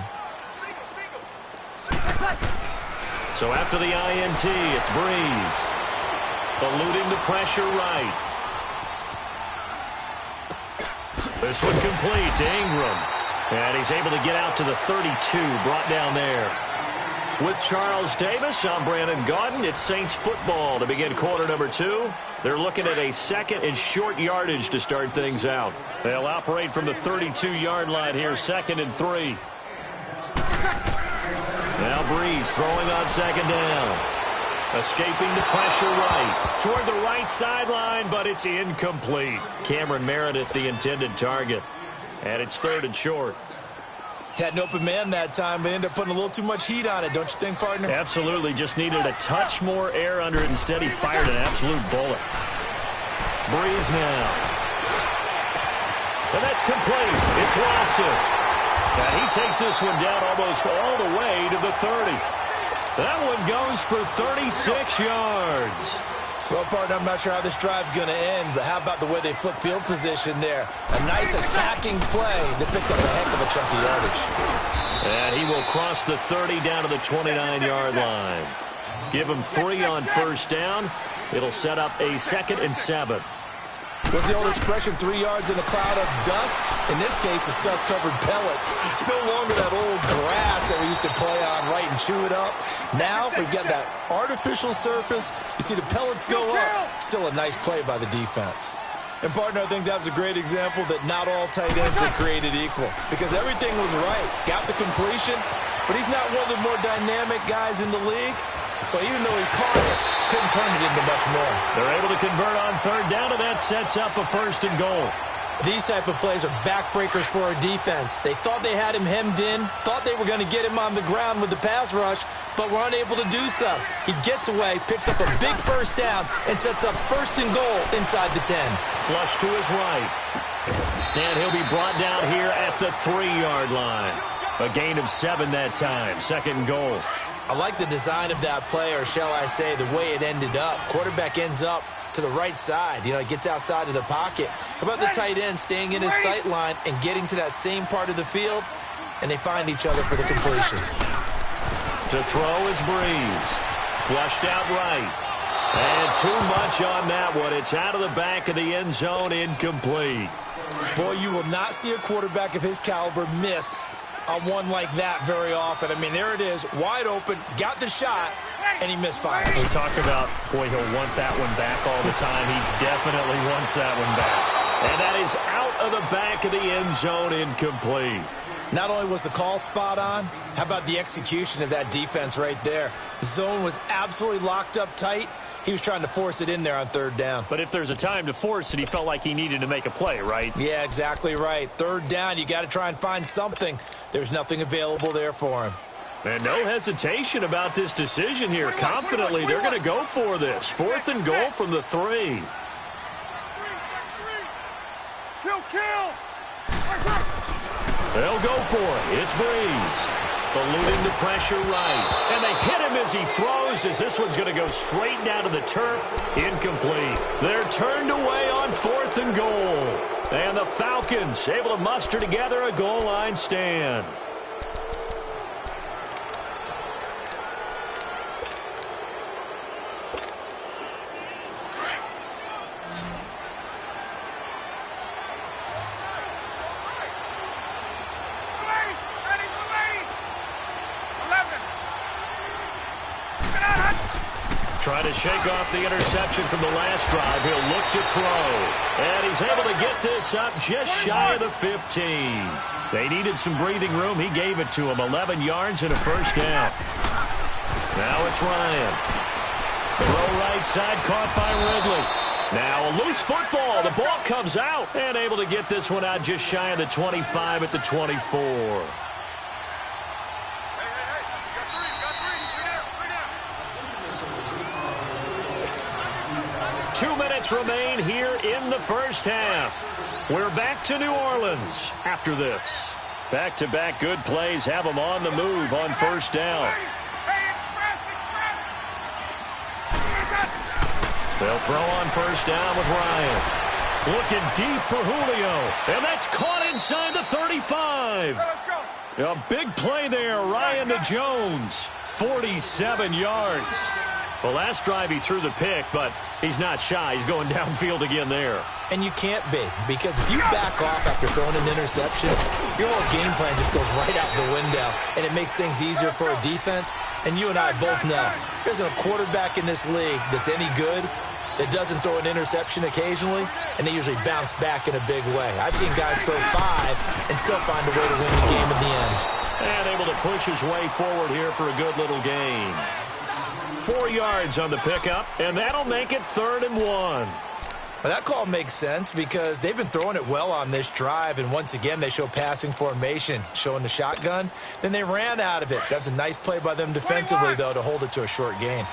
So after the INT, it's Breeze. Eluding the pressure right. This one complete to Ingram. And he's able to get out to the 32, brought down there. With Charles Davis, I'm Brandon Gaudin. It's Saints football to begin quarter number 2. They're looking at a 2nd and short yardage to start things out. They'll operate from the 32-yard line here, 2nd and 3. Now Breeze throwing on 2nd down. Escaping the pressure right. Toward the right sideline, but it's incomplete. Cameron Meredith, the intended target. And it's 3rd and short. Had an open man that time, but ended up putting a little too much heat on it, don't you think, partner? Absolutely. Just needed a touch more air under it. Instead, he fired an absolute bullet. Breeze now. And that's complete. It's Watson. And he takes this one down almost all the way to the 30. That one goes for 36 yards. Well, partner, I'm not sure how this drive's going to end, but how about the way they flip field position there? A nice attacking play that picked up a heck of a chunk of yardage. And he will cross the 30 down to the 29-yard line. Give him 3 on first down. It'll set up a 2nd and 7. What's the old expression, 3 yards in a cloud of dust? In this case, it's dust-covered pellets. It's no longer that old grass that we used to play on, right, and chew it up. Now we've got that artificial surface. You see the pellets go up. Still a nice play by the defense. And, partner, I think that was a great example that not all tight ends are created equal, because everything was right. Got the completion, but he's not one of the more dynamic guys in the league. So even though he caught it, couldn't turn it into much more. They're able to convert on third down, and that sets up a 1st and goal. These type of plays are backbreakers for our defense. They thought they had him hemmed in, thought they were going to get him on the ground with the pass rush, but were unable to do so. He gets away, picks up a big 1st down, and sets up 1st and goal inside the 10. Flush to his right. And he'll be brought down here at the 3-yard line. A gain of 7 that time. 2nd and goal. I like the design of that play, or shall I say the way it ended up. Quarterback ends up to the right side. You know, he gets outside of the pocket. How about the tight end staying in his sight line and getting to that same part of the field, and they find each other for the completion. To throw is Breeze. Flushed out right. And too much on that one. It's out of the back of the end zone, incomplete. Boy, you will not see a quarterback of his caliber miss on one like that very often. I mean, there it is, wide open, got the shot, and he misfired. We talk about, boy, he'll want that one back all the time. He definitely wants that one back. And that is out of the back of the end zone, incomplete. Not only was the call spot on, how about the execution of that defense right there? The zone was absolutely locked up tight. He was trying to force it in there on 3rd down. But if there's a time to force it, he felt like he needed to make a play, right? Yeah, exactly right. 3rd down, you got to try and find something. There's nothing available there for him. And no hesitation about this decision here. Confidently, they're going to go for this. 4th and goal from the 3. Kill! They'll go for it. It's Breeze. Eluding the pressure right. And they hit him as he throws, as this one's going to go straight down to the turf. Incomplete. They're turned away on 4th and goal. And the Falcons able to muster together a goal line stand. Trying to shake off the interception from the last drive. He'll look to throw. And he's able to get this up just shy of the 15. They needed some breathing room. He gave it to them. 11 yards and a 1st down. Now it's Ryan. Throw right side, caught by Ridley. Now a loose football. The ball comes out. And able to get this one out just shy of the 25 at the 24. 2 minutes remain here in the 1st half. We're back to New Orleans after this. Back-to-back good plays have them on the move on 1st down. They'll throw on 1st down with Ryan. Looking deep for Julio. And that's caught inside the 35. A big play there, Ryan to Jones. 47 yards. The last drive he threw the pick, but he's not shy. He's going downfield again there. And you can't be, because if you back off after throwing an interception, your whole game plan just goes right out the window, and it makes things easier for a defense. And you and I both know there's a quarterback in this league that's any good that doesn't throw an interception occasionally, and they usually bounce back in a big way. I've seen guys throw 5 and still find a way to win the game in the end. And able to push his way forward here for a good little gain. 4 yards on the pickup, and that'll make it 3rd and 1. Well, that call makes sense because they've been throwing it well on this drive, and once again they show passing formation, showing the shotgun. Then they ran out of it. That's a nice play by them defensively, though, to hold it to a short gain.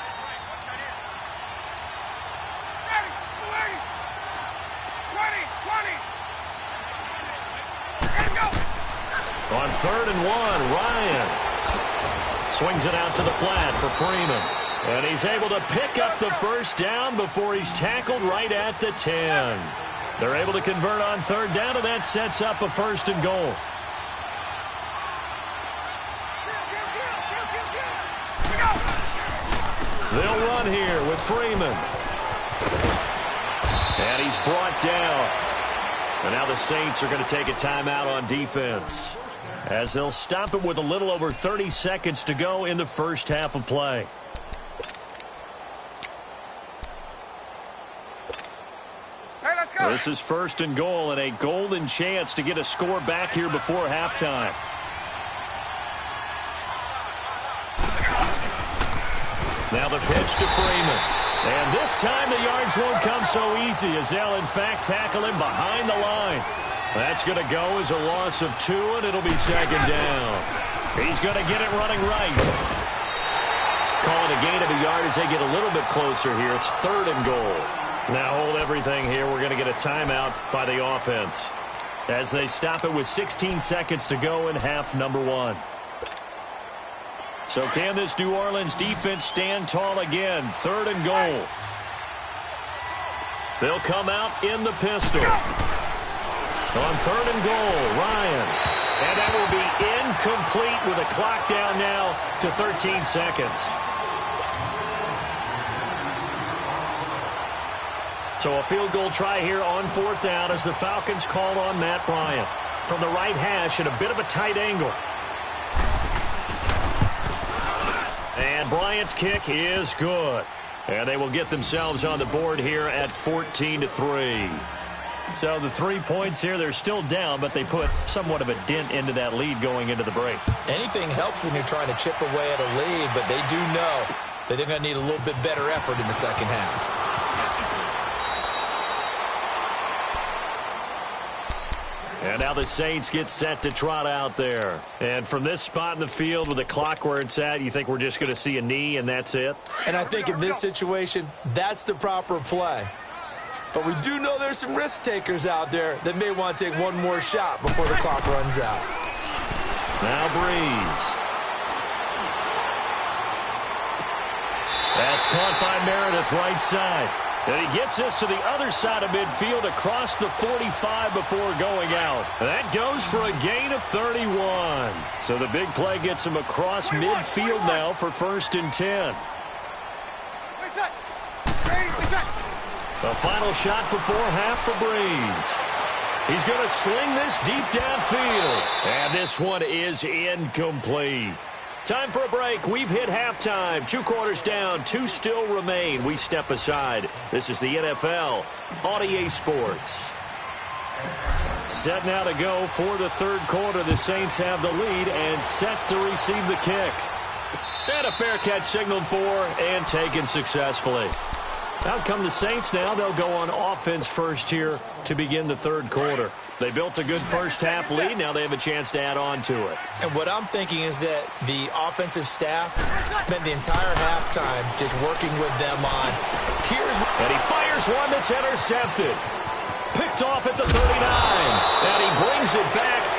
On 3rd and 1, Ryan swings it out to the flat for Freeman. And he's able to pick up the first down before he's tackled right at the 10. They're able to convert on 3rd down, and that sets up a 1st and goal. They'll run here with Freeman. And he's brought down. And now the Saints are going to take a timeout on defense, as they'll stop it with a little over 30 seconds to go in the first half of play. Hey, let's go. This is 1st and goal and a golden chance to get a score back here before halftime. Now the pitch to Freeman. And this time the yards won't come so easy, as they'll in fact tackle him behind the line. That's going to go as a loss of 2, and it'll be 2nd down. He's going to get it running right. Call it a gain of a yard as they get a little bit closer here. It's 3rd and goal. Now hold everything here. We're going to get a timeout by the offense, as they stop it with 16 seconds to go in half number 1. So can this New Orleans defense stand tall again? 3rd and goal. They'll come out in the pistol. On 3rd and goal, Ryan. And that will be incomplete with a clock down now to 13 seconds. So a field goal try here on 4th down as the Falcons call on Matt Bryant. From the right hash at a bit of a tight angle. And Bryant's kick is good. And they will get themselves on the board here at 14-3. So the 3 points here, they're still down, but they put somewhat of a dent into that lead going into the break. Anything helps when you're trying to chip away at a lead, but they do know that they're going to need a little bit better effort in the second half. And now the Saints get set to trot out there. And from this spot in the field with the clock where it's at, you think we're just going to see a knee and that's it? And I think in this situation, that's the proper play. But we do know there's some risk takers out there that may want to take one more shot before the clock runs out. Now Breeze. That's caught by Meredith right side. And he gets us to the other side of midfield across the 45 before going out. That goes for a gain of 31. So the big play gets him across midfield now for 1st and 10. The final shot before half for Breeze. He's going to sling this deep downfield. And this one is incomplete. Time for a break. We've hit halftime. 2 quarters down. 2 still remain. We step aside. This is the NFL on EA Sports. Set now to go for the 3rd quarter. The Saints have the lead and set to receive the kick. And a fair catch signaled for and taken successfully. Out come the Saints now. They'll go on offense first here to begin the 3rd quarter. They built a good first half lead. Now they have a chance to add on to it. And what I'm thinking is that the offensive staff spent the entire halftime just working with them on And he fires one that's intercepted. Picked off at the 39. And he brings it back.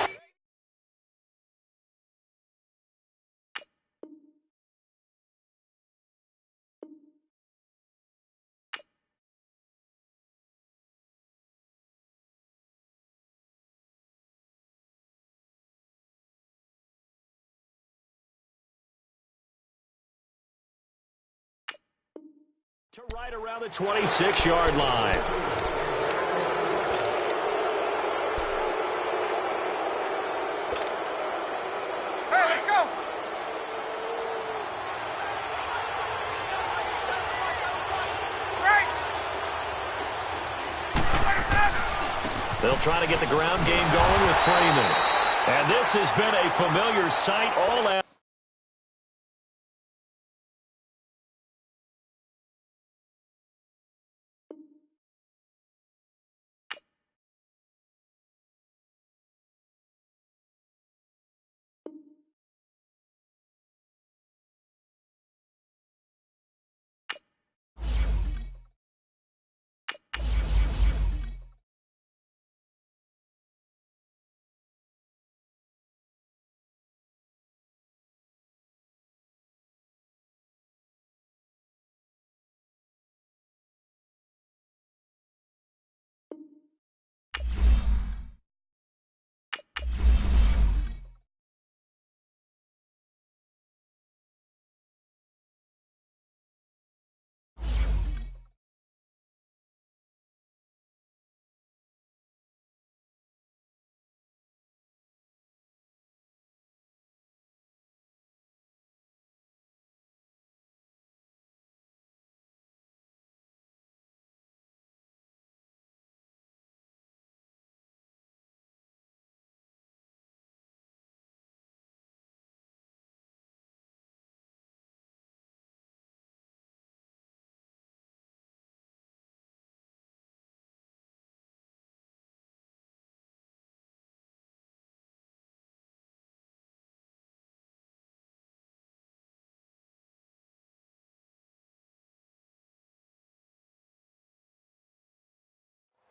To right around the 26-yard line. Hey, let's go. Right. They'll try to get the ground game going with Freeman. And this has been a familiar sight all out.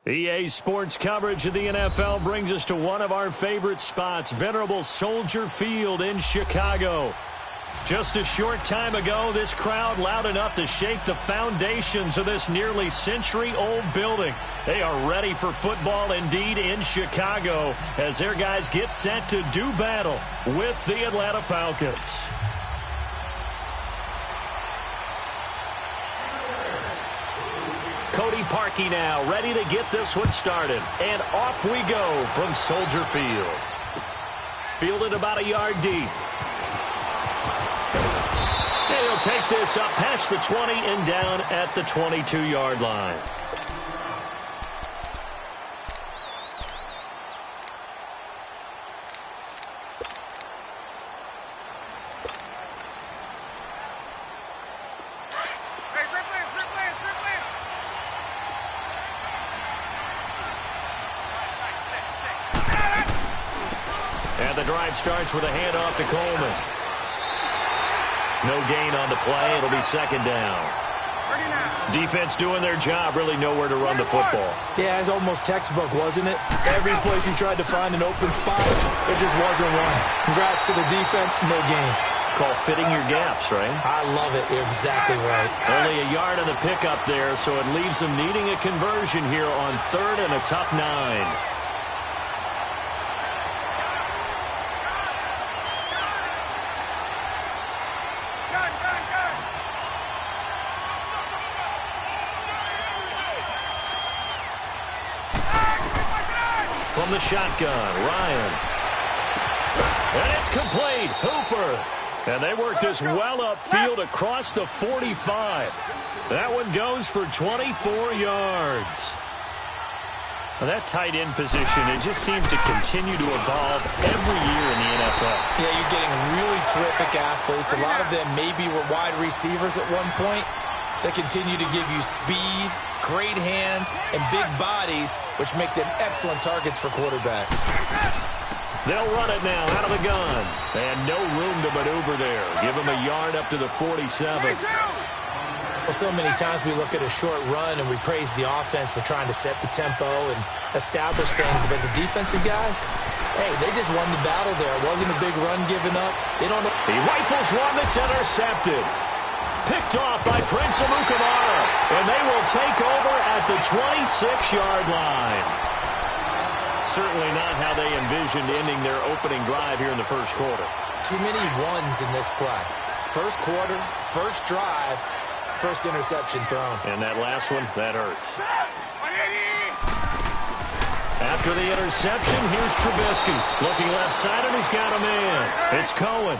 EA Sports coverage of the NFL brings us to one of our favorite spots, venerable Soldier Field in Chicago. Just a short time ago, this crowd loud enough to shake the foundations of this nearly century-old building. They are ready for football indeed in Chicago as their guys get set to do battle with the Atlanta Falcons. Cody Parkey now ready to get this one started. And off we go from Soldier Field. Fielded about a yard deep. And he'll take this up past the 20 and down at the 22-yard line. And the drive starts with a handoff to Coleman. No gain on the play. It'll be second down. Defense doing their job, really nowhere to run the football. Yeah, it's almost textbook, wasn't it? Every place he tried to find an open spot, there just wasn't one. Congrats to the defense, no gain. Call fitting your gaps, right? I love it. You're exactly right. Only a yard on the pickup there, so it leaves them needing a conversion here on 3rd and a tough 9. From the shotgun, Ryan. And it's complete. Hooper. And they work this well upfield across the 45. That one goes for 24 yards. Well, that tight end position, it just seems to continue to evolve every year in the NFL. Yeah, you're getting really terrific athletes. A lot of them maybe were wide receivers at one point. They continue to give you speed, great hands, and big bodies, which make them excellent targets for quarterbacks. They'll run it now out of the gun. And no room to maneuver there. Give him a yard up to the 47. Well, so many times we look at a short run and we praise the offense for trying to set the tempo and establish things. But the defensive guys, hey, they just won the battle there. It wasn't a big run given up. They don't know. He rifles one that's intercepted. Picked off by Prince Amukamara. And they will take over at the 26-yard line. Certainly not how they envisioned ending their opening drive here in the first quarter. Too many ones in this play. First quarter, first drive, first interception thrown. And that last one, that hurts. After the interception, here's Trubisky. Looking left side, and he's got a man. It's Cohen.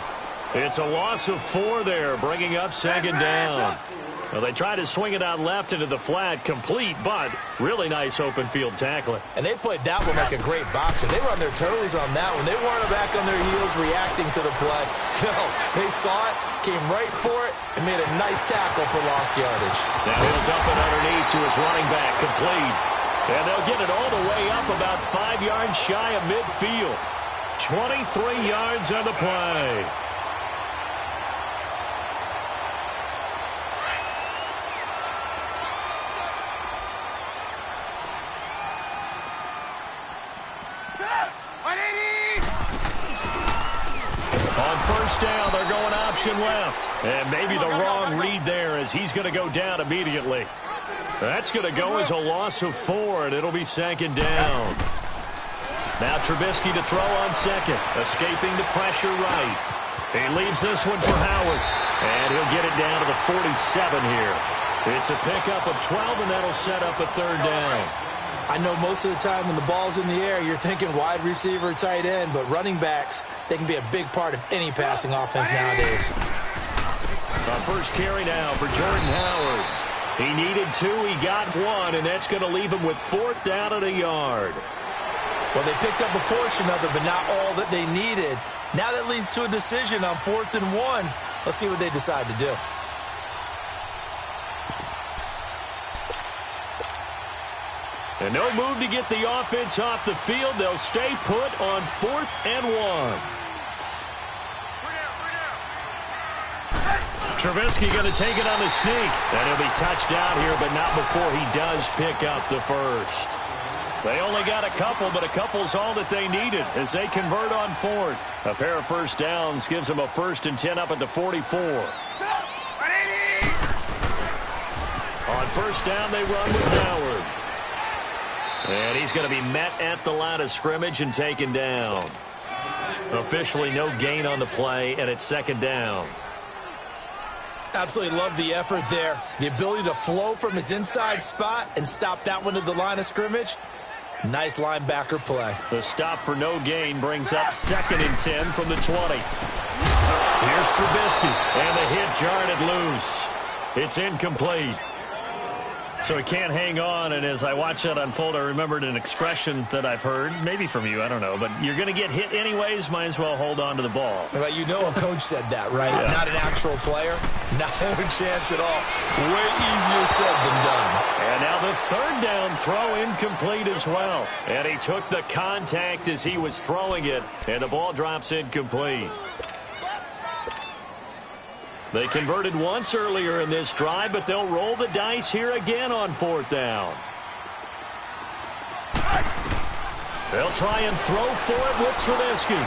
It's a loss of 4 there, bringing up second down. Well, they try to swing it out left into the flat, complete, but really nice open field tackling. And they played that one like a great boxer. They were on their toes on that one. They weren't back on their heels reacting to the play. No, they saw it, came right for it, and made a nice tackle for lost yardage. Now he'll dump it underneath to his running back, complete. And they'll get it all the way up about 5 yards shy of midfield. 23 yards on the play. On first down, they're going option left. And maybe the wrong read there as he's going to go down immediately. That's going to go as a loss of 4, and it'll be second down. Now Trubisky to throw on second, escaping the pressure right. He leaves this one for Howard, and he'll get it down to the 47 here. It's a pickup of 12, and that'll set up a third down. I know most of the time when the ball's in the air, you're thinking wide receiver, tight end, but running backs, they can be a big part of any passing offense nowadays. On first carry now for Jordan Howard. He needed 2, he got 1, and that's going to leave him with 4th down at a yard. Well, they picked up a portion of it, but not all that they needed. Now that leads to a decision on 4th and 1. Let's see what they decide to do. And no move to get the offense off the field. They'll stay put on 4th and 1. Trubisky going to take it on the sneak. And he'll be touched down here, but not before he does pick up the first. They only got a couple, but a couple's all that they needed as they convert on fourth. A pair of first downs gives them a 1st and 10 up at the 44. On first down, they run with Howard. And he's going to be met at the line of scrimmage and taken down. Officially no gain on the play, and it's 2nd down. Absolutely love the effort there. The ability to flow from his inside spot and stop that one at the line of scrimmage. Nice linebacker play. The stop for no gain brings up 2nd and 10 from the 20. Here's Trubisky, and the hit jarred it loose. It's incomplete. So he can't hang on, and as I watch that unfold, I remembered an expression that I've heard, maybe from you, I don't know, but you're going to get hit anyways, might as well hold on to the ball. Well, you know a coach said that, right? Yeah. Not an actual player. No chance at all. Way easier said than done. And now the 3rd down throw incomplete as well. And he took the contact as he was throwing it, and the ball drops incomplete. They converted once earlier in this drive, but they'll roll the dice here again on 4th down. They'll try and throw for it with Trubisky.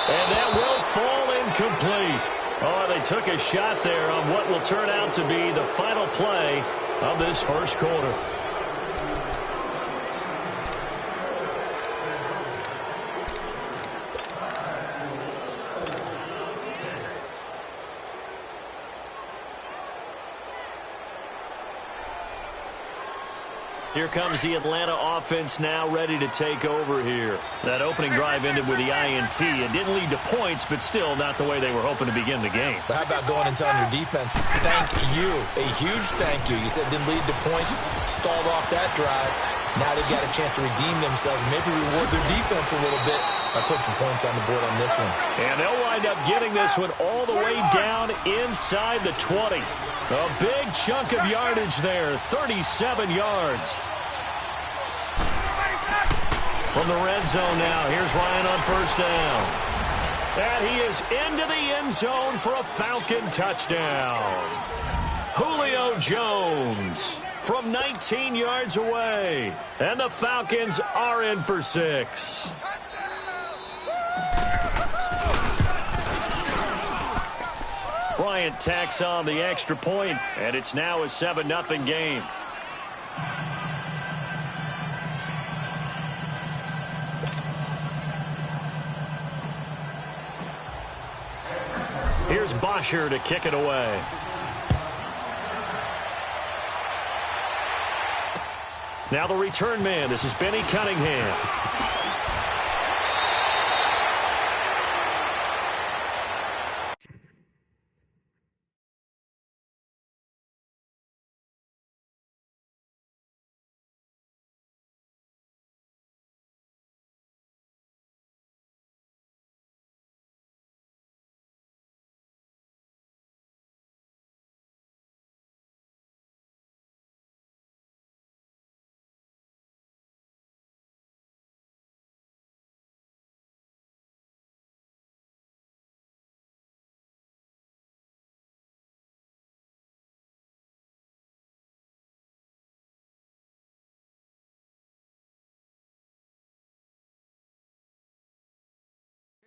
And that will fall incomplete. Oh, they took a shot there on what will turn out to be the final play of this first quarter. Here comes the Atlanta offense now ready to take over here. That opening drive ended with the INT. It didn't lead to points, but still not the way they were hoping to begin the game. But how about going and telling your defense, thank you, a huge thank you. You said it didn't lead to points, stalled off that drive. Now they've got a chance to redeem themselves, maybe reward their defense a little bit by putting some points on the board on this one. And they'll wind up getting this one all the way down inside the 20. A big chunk of yardage there, 37 yards. From the red zone now, here's Ryan on first down. And he is into the end zone for a Falcon touchdown. Julio Jones from 19 yards away. And the Falcons are in for 6. Bryant tacks on the extra point, and it's now a 7-0 game. Here's Bosher to kick it away. Now the return man. This is Benny Cunningham.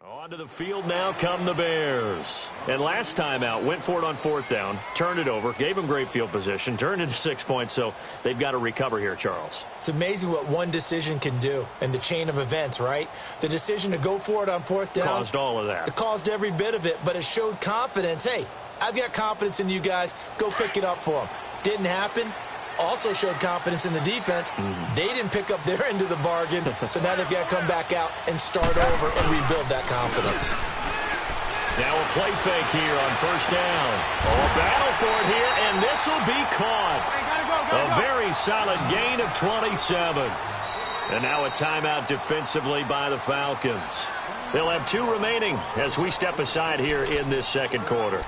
Onto the field now come the Bears. And last time out, went for it on 4th down, turned it over, gave them great field position, turned into 6 points, so they've got to recover here, Charles. It's amazing what one decision can do in the chain of events, right? The decision to go for it on 4th down. Caused all of that. It caused every bit of it, but it showed confidence. Hey, I've got confidence in you guys. Go pick it up for them. Didn't happen. Also showed confidence in the defense. They didn't pick up their end of the bargain, so now they've got to come back out and start over and rebuild that confidence. Now a play fake here on first down. Oh, a battle for it here, and this will be caught. A very solid gain of 27. And now a timeout defensively by the Falcons. They'll have 2 remaining as we step aside here in this second quarter.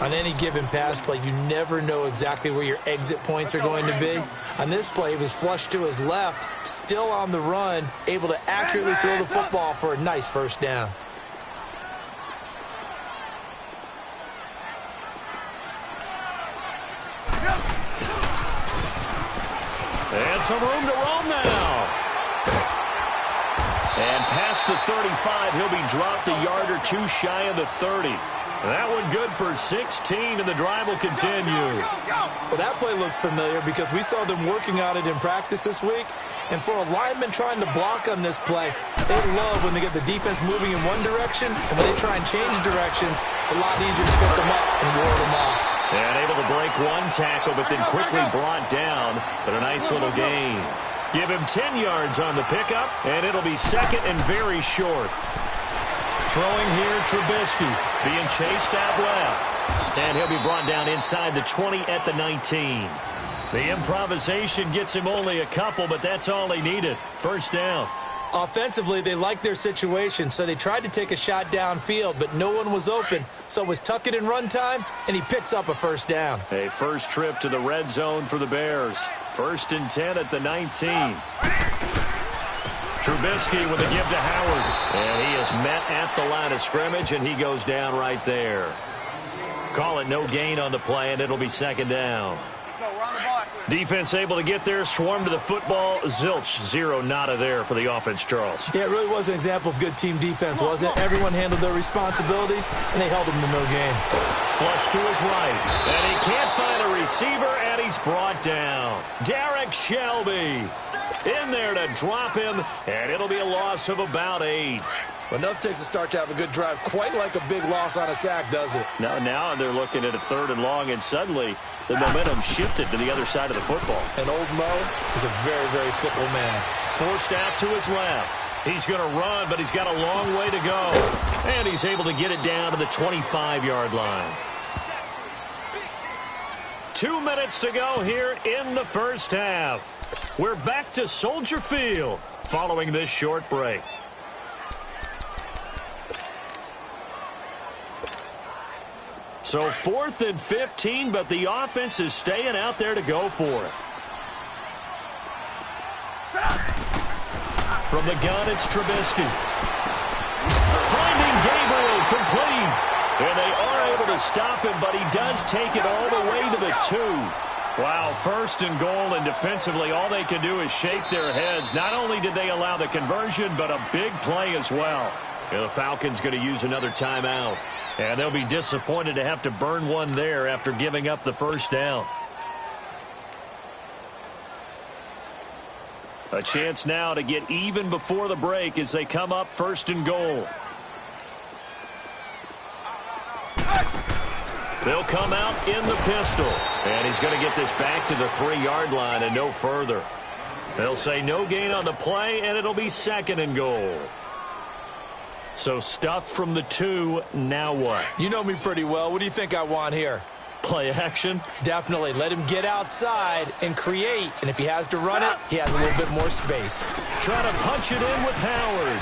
On any given pass play, you never know exactly where your exit points are going to be. On this play, he was flushed to his left, still on the run, able to accurately throw the football for a nice first down. And some room to roam now. And past the 35, he'll be dropped a yard or two shy of the 30. That one good for 16, and the drive will continue. Well, that play looks familiar because we saw them working on it in practice this week. And for a lineman trying to block on this play, they love when they get the defense moving in one direction, and when they try and change directions, it's a lot easier to pick them up and ward them off. And able to break one tackle, but then quickly brought down, but a nice little gain. Give him 10 yards on the pickup, and it'll be second and very short. Throwing here, Trubisky being chased out left. And he'll be brought down inside the 20 at the 19. The improvisation gets him only a couple, but that's all he needed. First down. Offensively, they liked their situation, so they tried to take a shot downfield, but no one was open. So it was tuck it in run time, and he picks up a first down. A first trip to the red zone for the Bears. First and 10 at the 19. Trubisky with a give to Howard. And he is met at the line of scrimmage, and he goes down right there. Call it no gain on the play, and it'll be second down. Defense able to get there, swarm to the football. Zilch, zero nada there for the offense, Charles. Yeah, it really was an example of good team defense, wasn't it? Everyone handled their responsibilities, and they held them to no gain. Flush to his right, and he can't find a receiver, and he's brought down. Derek Shelby in there to drop him, and it'll be a loss of about 8. Enough takes a start to have a good drive, quite like a big loss on a sack, does it? Now they're looking at a third and long, and suddenly the momentum shifted to the other side of the football. And old Mo is a very, very fickle man. Forced out to his left. He's going to run, but he's got a long way to go. And he's able to get it down to the 25-yard line. 2 minutes to go here in the first half. We're back to Soldier Field following this short break. So 4th and 15, but the offense is staying out there to go for it. From the gun, it's Trubisky. Finding Gabriel complete. And they are able to stop him, but he does take it all the way to the 2. Wow, first and goal, and defensively all they can do is shake their heads. Not only did they allow the conversion, but a big play as well. And the Falcons going to use another timeout. And they'll be disappointed to have to burn one there after giving up the first down. A chance now to get even before the break as they come up first and goal. They'll come out in the pistol. And he's going to get this back to the 3-yard line and no further. They'll say no gain on the play, and it'll be second and goal. So stuff from the 2, now what? You know me pretty well. What do you think I want here? Play action? Definitely. Let him get outside and create. And if he has to run it, he has a little bit more space. Trying to punch it in with Howard.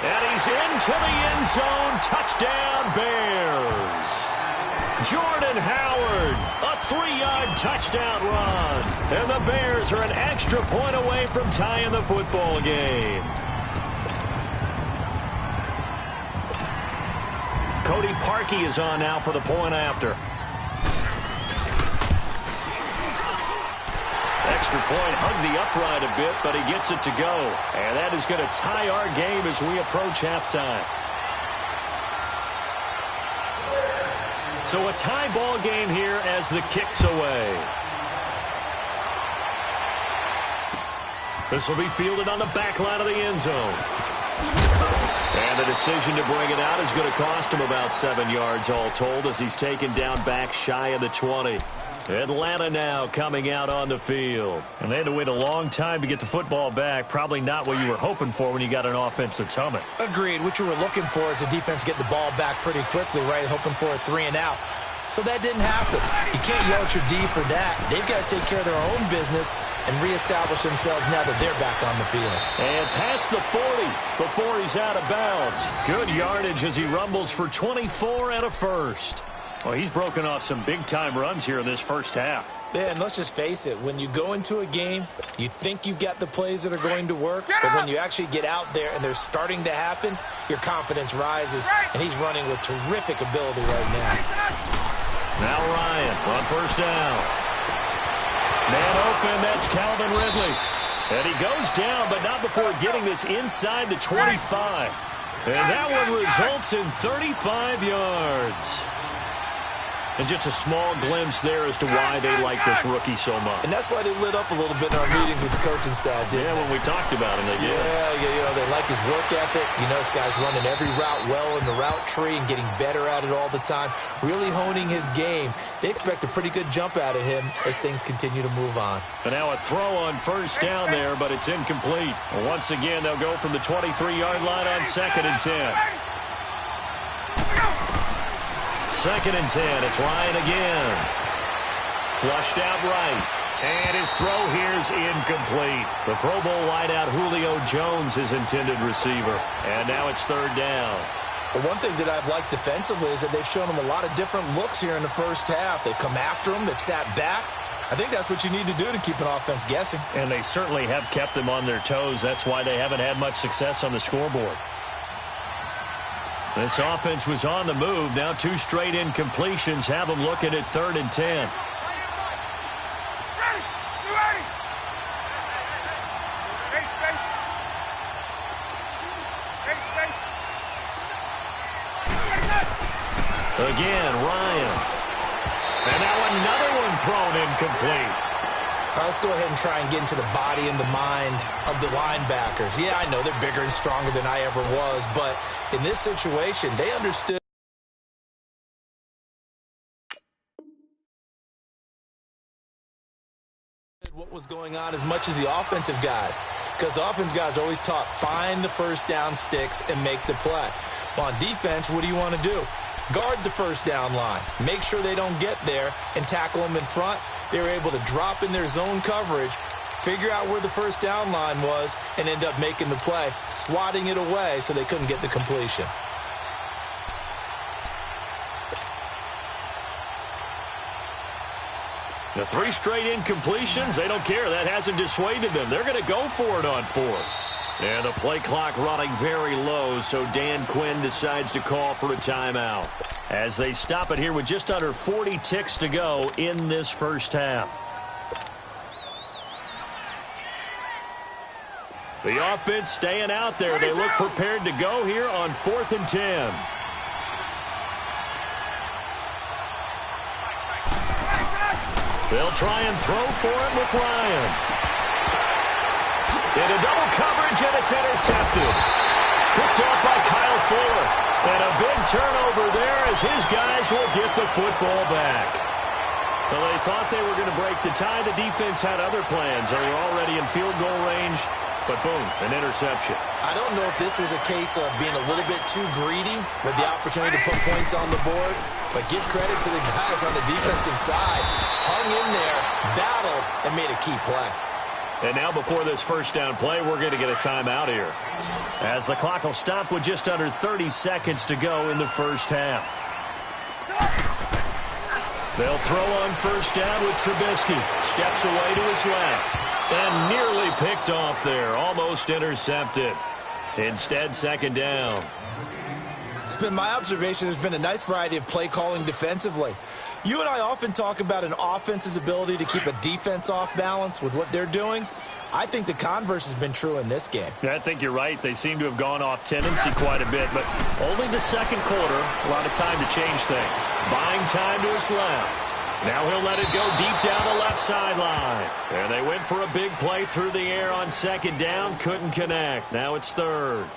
And he's into the end zone. Touchdown, Bears. Jordan Howard, a 3-yard touchdown run. And the Bears are an extra point away from tying the football game. Cody Parkey is on now for the point after. Extra point, hugged the upright a bit, but he gets it to go. And that is going to tie our game as we approach halftime. So a tie ball game here as the kick's away. This will be fielded on the back line of the end zone. And the decision to bring it out is going to cost him about 7 yards all told as he's taken down back shy of the 20. Atlanta now coming out on the field. And they had to wait a long time to get the football back. Probably not what you were hoping for when you got an offense that's humming. Agreed. What you were looking for is the defense get the ball back pretty quickly, right? Hoping for a 3 and out. So that didn't happen. You can't yell at your D for that. They've got to take care of their own business and reestablish themselves now that they're back on the field. And past the 40 before he's out of bounds. Good yardage as he rumbles for 24 and a first. Well, he's broken off some big-time runs here in this first half. Yeah, and let's just face it. When you go into a game, you think you've got the plays that are going to work. But when you actually get out there and they're starting to happen, your confidence rises. And he's running with terrific ability right now. Now Ryan on first down. Man open, that's Calvin Ridley. And he goes down, but not before getting this inside the 25. And that one results in 35 yards. And just a small glimpse there as to why they like this rookie so much. And that's why they lit up a little bit in our meetings with the coaching staff, didn't they? When we talked about him, they did. Yeah, they like his work ethic. You know, this guy's running every route well in the route tree and getting better at it all the time, really honing his game. They expect a pretty good jump out of him as things continue to move on. And now a throw on first down there, but it's incomplete. Once again, they'll go from the 23-yard line on 2nd and 10. 2nd and 10, it's Ryan again. Flushed out right. And his throw here's incomplete. The Pro Bowl wideout Julio Jones, his intended receiver. And now it's 3rd down. Well, one thing that I've liked defensively is that they've shown him a lot of different looks here in the first half. They've come after him. They've sat back. I think that's what you need to do to keep an offense guessing. And they certainly have kept them on their toes. That's why they haven't had much success on the scoreboard. This offense was on the move. Now 2 straight incompletions have them looking at 3rd and 10. Again, Ryan. And now another one thrown incomplete. Let's go ahead and try and get into the body and the mind of the linebackers. Yeah, I know they're bigger and stronger than I ever was, but in this situation, they understood what was going on as much as the offensive guys, because the offensive guys are always taught, find the first down sticks and make the play. Well, on defense, what do you want to do? Guard the first down line. Make sure they don't get there and tackle them in front. They were able to drop in their zone coverage, figure out where the first down line was, and end up making the play, swatting it away so they couldn't get the completion. The 3 straight incompletions, they don't care. That hasn't dissuaded them. They're going to go for it on 4th. And the play clock running very low, so Dan Quinn decides to call for a timeout as they stop it here with just under 40 ticks to go in this first half. The offense staying out there. They look prepared to go here on 4th and 10. They'll try and throw for it with Ryan. Into double coverage, and it's intercepted. Picked off by Kyle Fuller. And a big turnover there as his guys will get the football back. Well, they thought they were going to break the tie. The defense had other plans. They were already in field goal range, but boom, an interception. I don't know if this was a case of being a little bit too greedy with the opportunity to put points on the board, but give credit to the guys on the defensive side. Hung in there, battled, and made a key play. And now before this first down play, we're going to get a timeout here, as the clock will stop with just under 30 seconds to go in the first half. They'll throw on first down with Trubisky. Steps away to his left. And nearly picked off there. Almost intercepted. Instead, 2nd down. It's been my observation there's been a nice variety of play calling defensively. You and I often talk about an offense's ability to keep a defense off balance with what they're doing. I think the converse has been true in this game. I think you're right. They seem to have gone off tendency quite a bit, but only the 2nd quarter, a lot of time to change things. Buying time to his left. Now he'll let it go deep down the left sideline. And they went for a big play through the air on 2nd down. Couldn't connect. Now it's 3rd.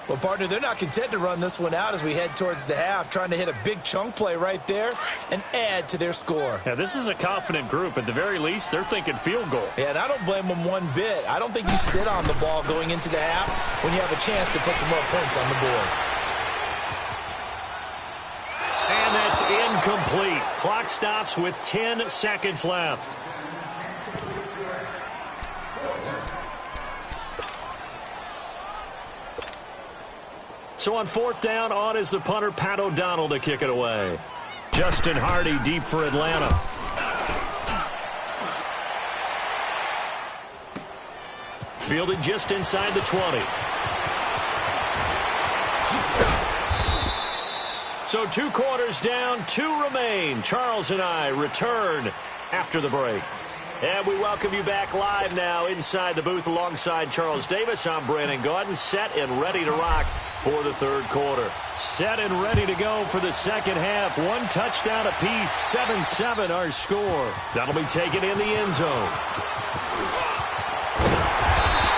Well, partner, they're not content to run this one out as we head towards the half, trying to hit a big chunk play right there and add to their score. Yeah, this is a confident group. At the very least, they're thinking field goal. Yeah, and I don't blame them one bit. I don't think you sit on the ball going into the half when you have a chance to put some more points on the board. And that's incomplete. Clock stops with 10 seconds left. So on 4th down, on is the punter, Pat O'Donnell, to kick it away. Justin Hardy deep for Atlanta. Fielded just inside the 20. So 2 quarters down, 2 remain. Charles and I return after the break. And we welcome you back live now inside the booth alongside Charles Davis. I'm Brandon Gaudin, set and ready to rock for the third quarter. Set and ready to go for the second half. One touchdown apiece, 7-7 our score. That'll be taken in the end zone.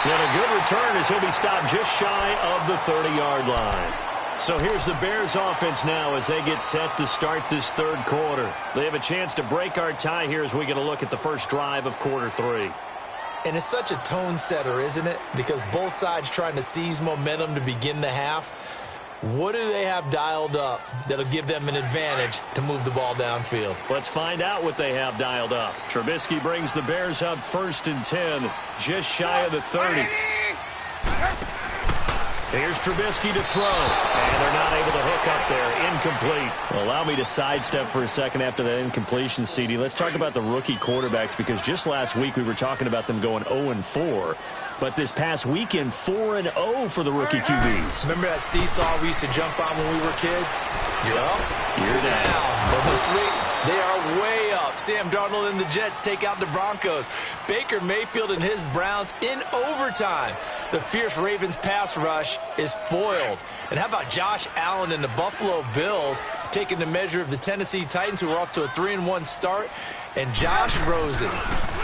And a good return as he'll be stopped just shy of the 30-yard line. So here's the Bears offense now as they get set to start this third quarter. They have a chance to break our tie here as we get a look at the first drive of quarter three. And it's such a tone setter, isn't it? Because both sides trying to seize momentum to begin the half. What do they have dialed up that'll give them an advantage to move the ball downfield? Let's find out what they have dialed up. Trubisky brings the Bears up 1st and 10, just shy of the 30. Here's Trubisky to throw, and they're not able to hook up there. Incomplete. Well, allow me to sidestep for a second after that incompletion, CD. Let's talk about the rookie quarterbacks, because just last week we were talking about them going 0-4. But this past weekend, 4-0 for the rookie QBs. Remember that seesaw we used to jump on when we were kids? You're down. But this week, they are way up. Sam Darnold and the Jets take out the Broncos. Baker Mayfield and his Browns in overtime. The fierce Ravens pass rush is foiled. And how about Josh Allen and the Buffalo Bills taking the measure of the Tennessee Titans, who are off to a 3-1 start? And Josh Rosen,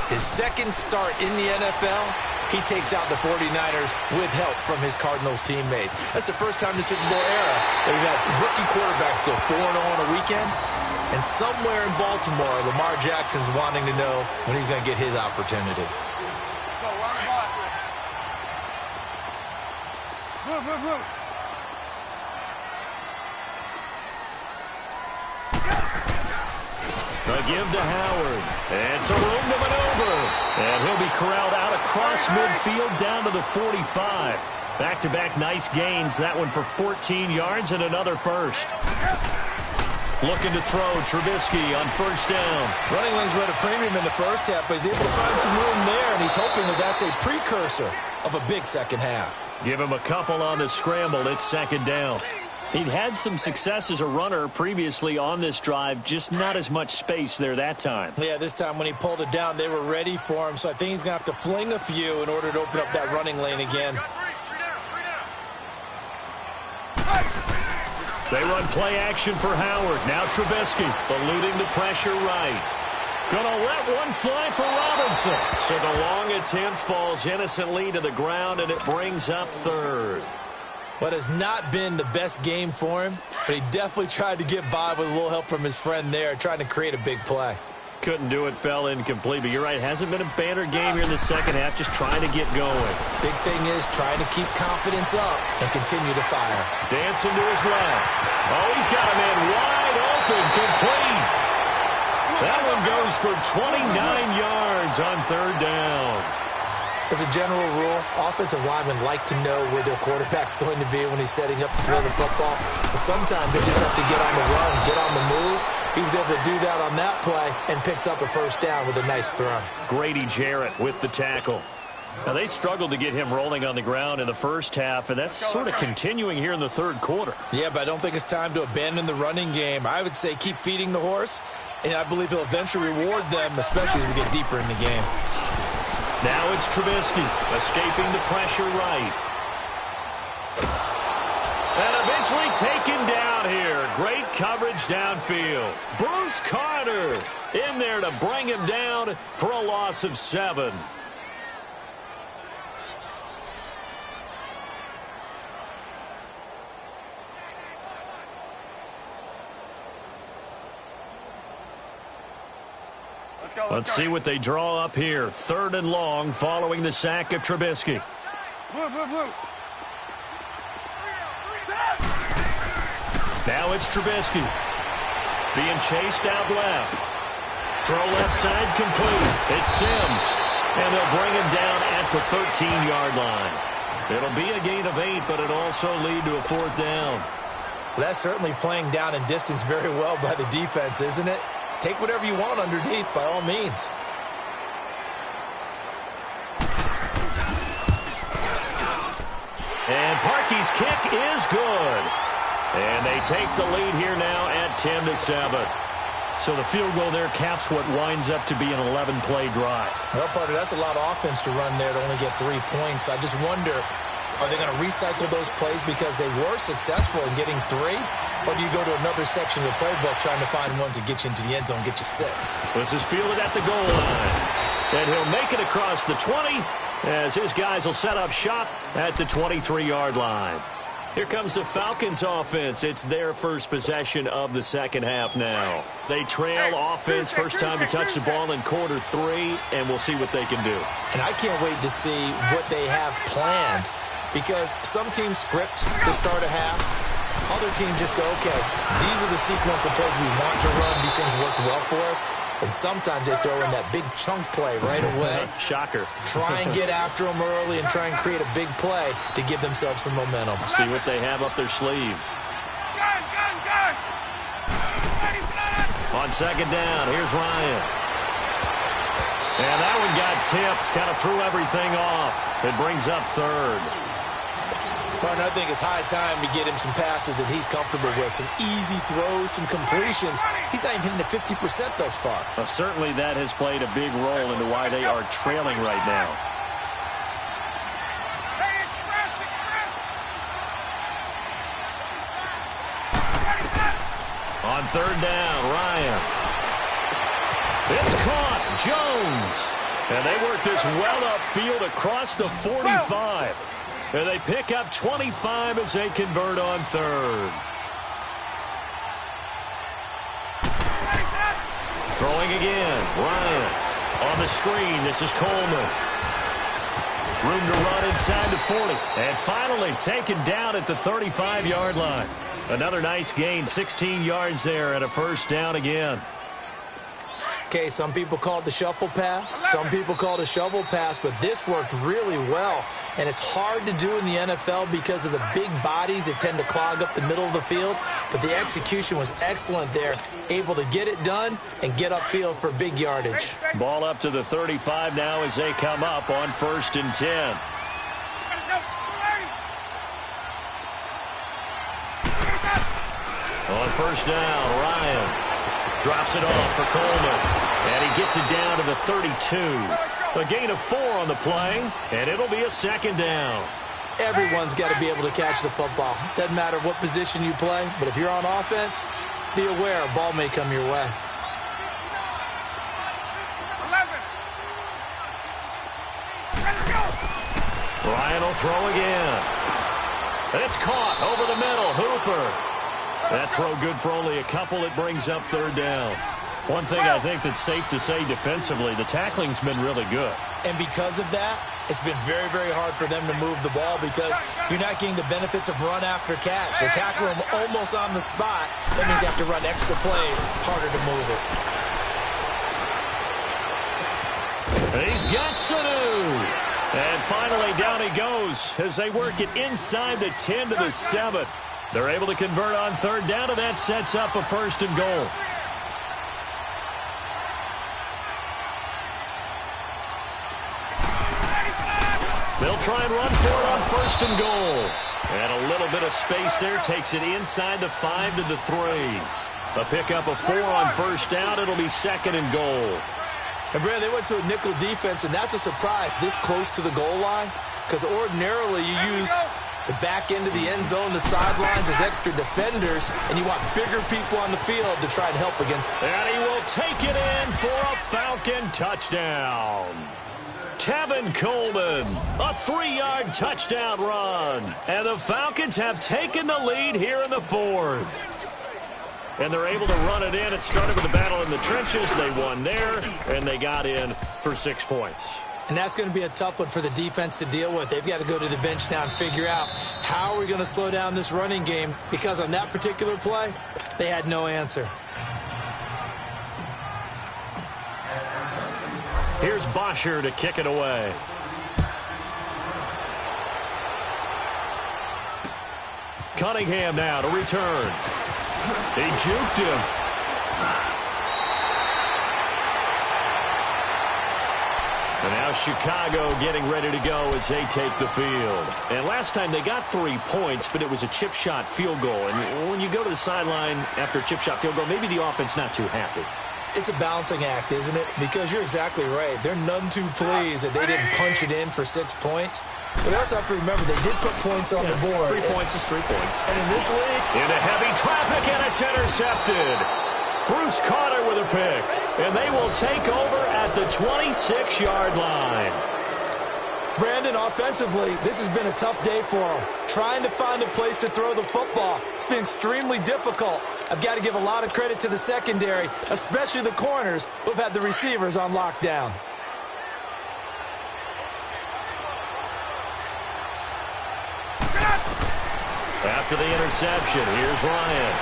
his second start in the NFL, he takes out the 49ers with help from his Cardinals teammates. That's the first time in the Super Bowl era that we've had rookie quarterbacks go 4-0 on a weekend. And somewhere in Baltimore, Lamar Jackson's wanting to know when he's going to get his opportunity. The give to Howard. And some room to maneuver. And he'll be corralled out across midfield down to the 45. Back-to-back nice gains. That one for 14 yards and another first. Looking to throw, Trubisky on first down. Running lanes were at a premium in the first half, but he's able to find some room there, and he's hoping that that's a precursor of a big second half. Give him a couple on the scramble. It's second down. He'd had some success as a runner previously on this drive, just not as much space there that time. Yeah, this time when he pulled it down, they were ready for him, so I think he's going to have to fling a few in order to open up that running lane again. They run play action for Howard. Now Trubisky eluding the pressure right. Gonna let one fly for Robinson. So the long attempt falls innocently to the ground, and it brings up third. What has not been the best game for him, but he definitely tried to get by with a little help from his friend there, trying to create a big play. Couldn't do it, fell incomplete, but you're right, hasn't been a banner game here in the second half, just trying to get going. Big thing is trying to keep confidence up and continue to fire. Dancing to his left. Oh, he's got a man wide open, complete. That one goes for 29 yards on third down. As a general rule, offensive linemen like to know where their quarterback's going to be when he's setting up to throw the football. But sometimes they just have to get on the run, get on the move. He was able to do that on that play and picks up a first down with a nice throw. Grady Jarrett with the tackle. Now, they struggled to get him rolling on the ground in the first half, and that's sort of continuing here in the third quarter. Yeah, but I don't think it's time to abandon the running game. I would say keep feeding the horse, and I believe he'll eventually reward them, especially as we get deeper in the game. Now it's Trubisky escaping the pressure right. And eventually taken down here. Great coverage downfield. Bruce Carter in there to bring him down for a loss of 7. Let's see what they draw up here. 3rd and long following the sack of Trubisky. Now it's Trubisky being chased out left. Throw left side complete. It's Sims. And they'll bring him down at the 13-yard line. It'll be a gain of 8, but it'll also lead to a 4th down. Well, that's certainly playing down in distance very well by the defense, isn't it? Take whatever you want underneath, by all means. And Parkey's kick is good. And they take the lead here now at 10-7. So the field goal there caps what winds up to be an 11-play drive. Well, partner, that's a lot of offense to run there to only get 3 points. I just wonder, are they going to recycle those plays because they were successful in getting 3? Or do you go to another section of the playbook trying to find ones that get you into the end zone, get you 6? This is fielded at the goal line. And he'll make it across the 20 as his guys will set up shop at the 23-yard line. Here comes the Falcons offense. It's their first possession of the second half now. They trail offense, first time to touch the ball in quarter 3, and we'll see what they can do. And I can't wait to see what they have planned, because some teams script to start a half. Other teams just go, okay, these are the sequence of plays we want to run. These things worked well for us. And sometimes they throw in that big chunk play right away. Shocker. Try and get after them early and try and create a big play to give themselves some momentum. See what they have up their sleeve. Gun! On second down, here's Ryan. And that one got tipped, kind of threw everything off. It brings up third. Well, I think it's high time to get him some passes that he's comfortable with, some easy throws, some completions. He's not even hitting the 50% thus far. Well, certainly that has played a big role into why they are trailing right now. On third down, Ryan. It's caught, Jones. And they work this well upfield across the 45. And they pick up 25 as they convert on third. Throwing again, Ryan. On the screen, this is Coleman. Room to run inside the 40. And finally taken down at the 35-yard line. Another nice gain, 16 yards there and a first down again. Okay, some people call it the shuffle pass. Some people call it a shovel pass, but this worked really well. And it's hard to do in the NFL because of the big bodies that tend to clog up the middle of the field. But the execution was excellent there. Able to get it done and get upfield for big yardage. Ball up to the 35 now as they come up on 1st and 10. On first down, Ryan drops it off for Coleman. And he gets it down to the 32. A gain of 4 on the play, and it'll be a second down. Everyone's got to be able to catch the football. Doesn't matter what position you play, but if you're on offense, be aware a ball may come your way. 11. Let's go. Ryan will throw again. And it's caught over the middle. Hooper. That throw good for only a couple. It brings up third down. One thing I think that's safe to say defensively, the tackling's been really good. And because of that, it's been very, very hard for them to move the ball because you're not getting the benefits of run after catch. They tackle them almost on the spot. That means you have to run extra plays, harder to move it. And he's got Sanu. And finally down he goes as they work it inside the 10 to the 7. They're able to convert on third down, and that sets up a 1st and goal. They'll try and run for it on 1st and goal. And a little bit of space there takes it inside the 5 to the 3. A pickup of 4 on 1st down. It'll be 2nd and goal. And, Brad, they went to a nickel defense, and that's a surprise this close to the goal line because ordinarily you use the back end of the end zone, the sidelines as extra defenders, and you want bigger people on the field to try and help against. And he will take it in for a Falcon touchdown. Tevin Coleman, a 3-yard touchdown run. And the Falcons have taken the lead here in the 4th. And they're able to run it in. It started with a battle in the trenches. They won there, and they got in for 6 points. And that's going to be a tough one for the defense to deal with. They've got to go to the bench now and figure out how are we going to slow down this running game, because on that particular play, they had no answer. Here's Bosher to kick it away. Cunningham now to return. He juked him. And now Chicago getting ready to go as they take the field. And last time they got 3 points, but it was a chip shot field goal. And when you go to the sideline after a chip shot field goal, maybe the offense not too happy. It's a balancing act, isn't it? Because you're exactly right. They're none too pleased that they didn't punch it in for 6 points. But they also have to remember they did put points on the board. 3 points is 3 points. And in this league, into heavy traffic, and it's intercepted. Bruce Carter with a pick. And they will take over at the 26-yard line. Brandon, offensively, this has been a tough day for them. Trying to find a place to throw the football. It's been extremely difficult. I've got to give a lot of credit to the secondary, especially the corners who have had the receivers on lockdown. After the interception, here's Ryan.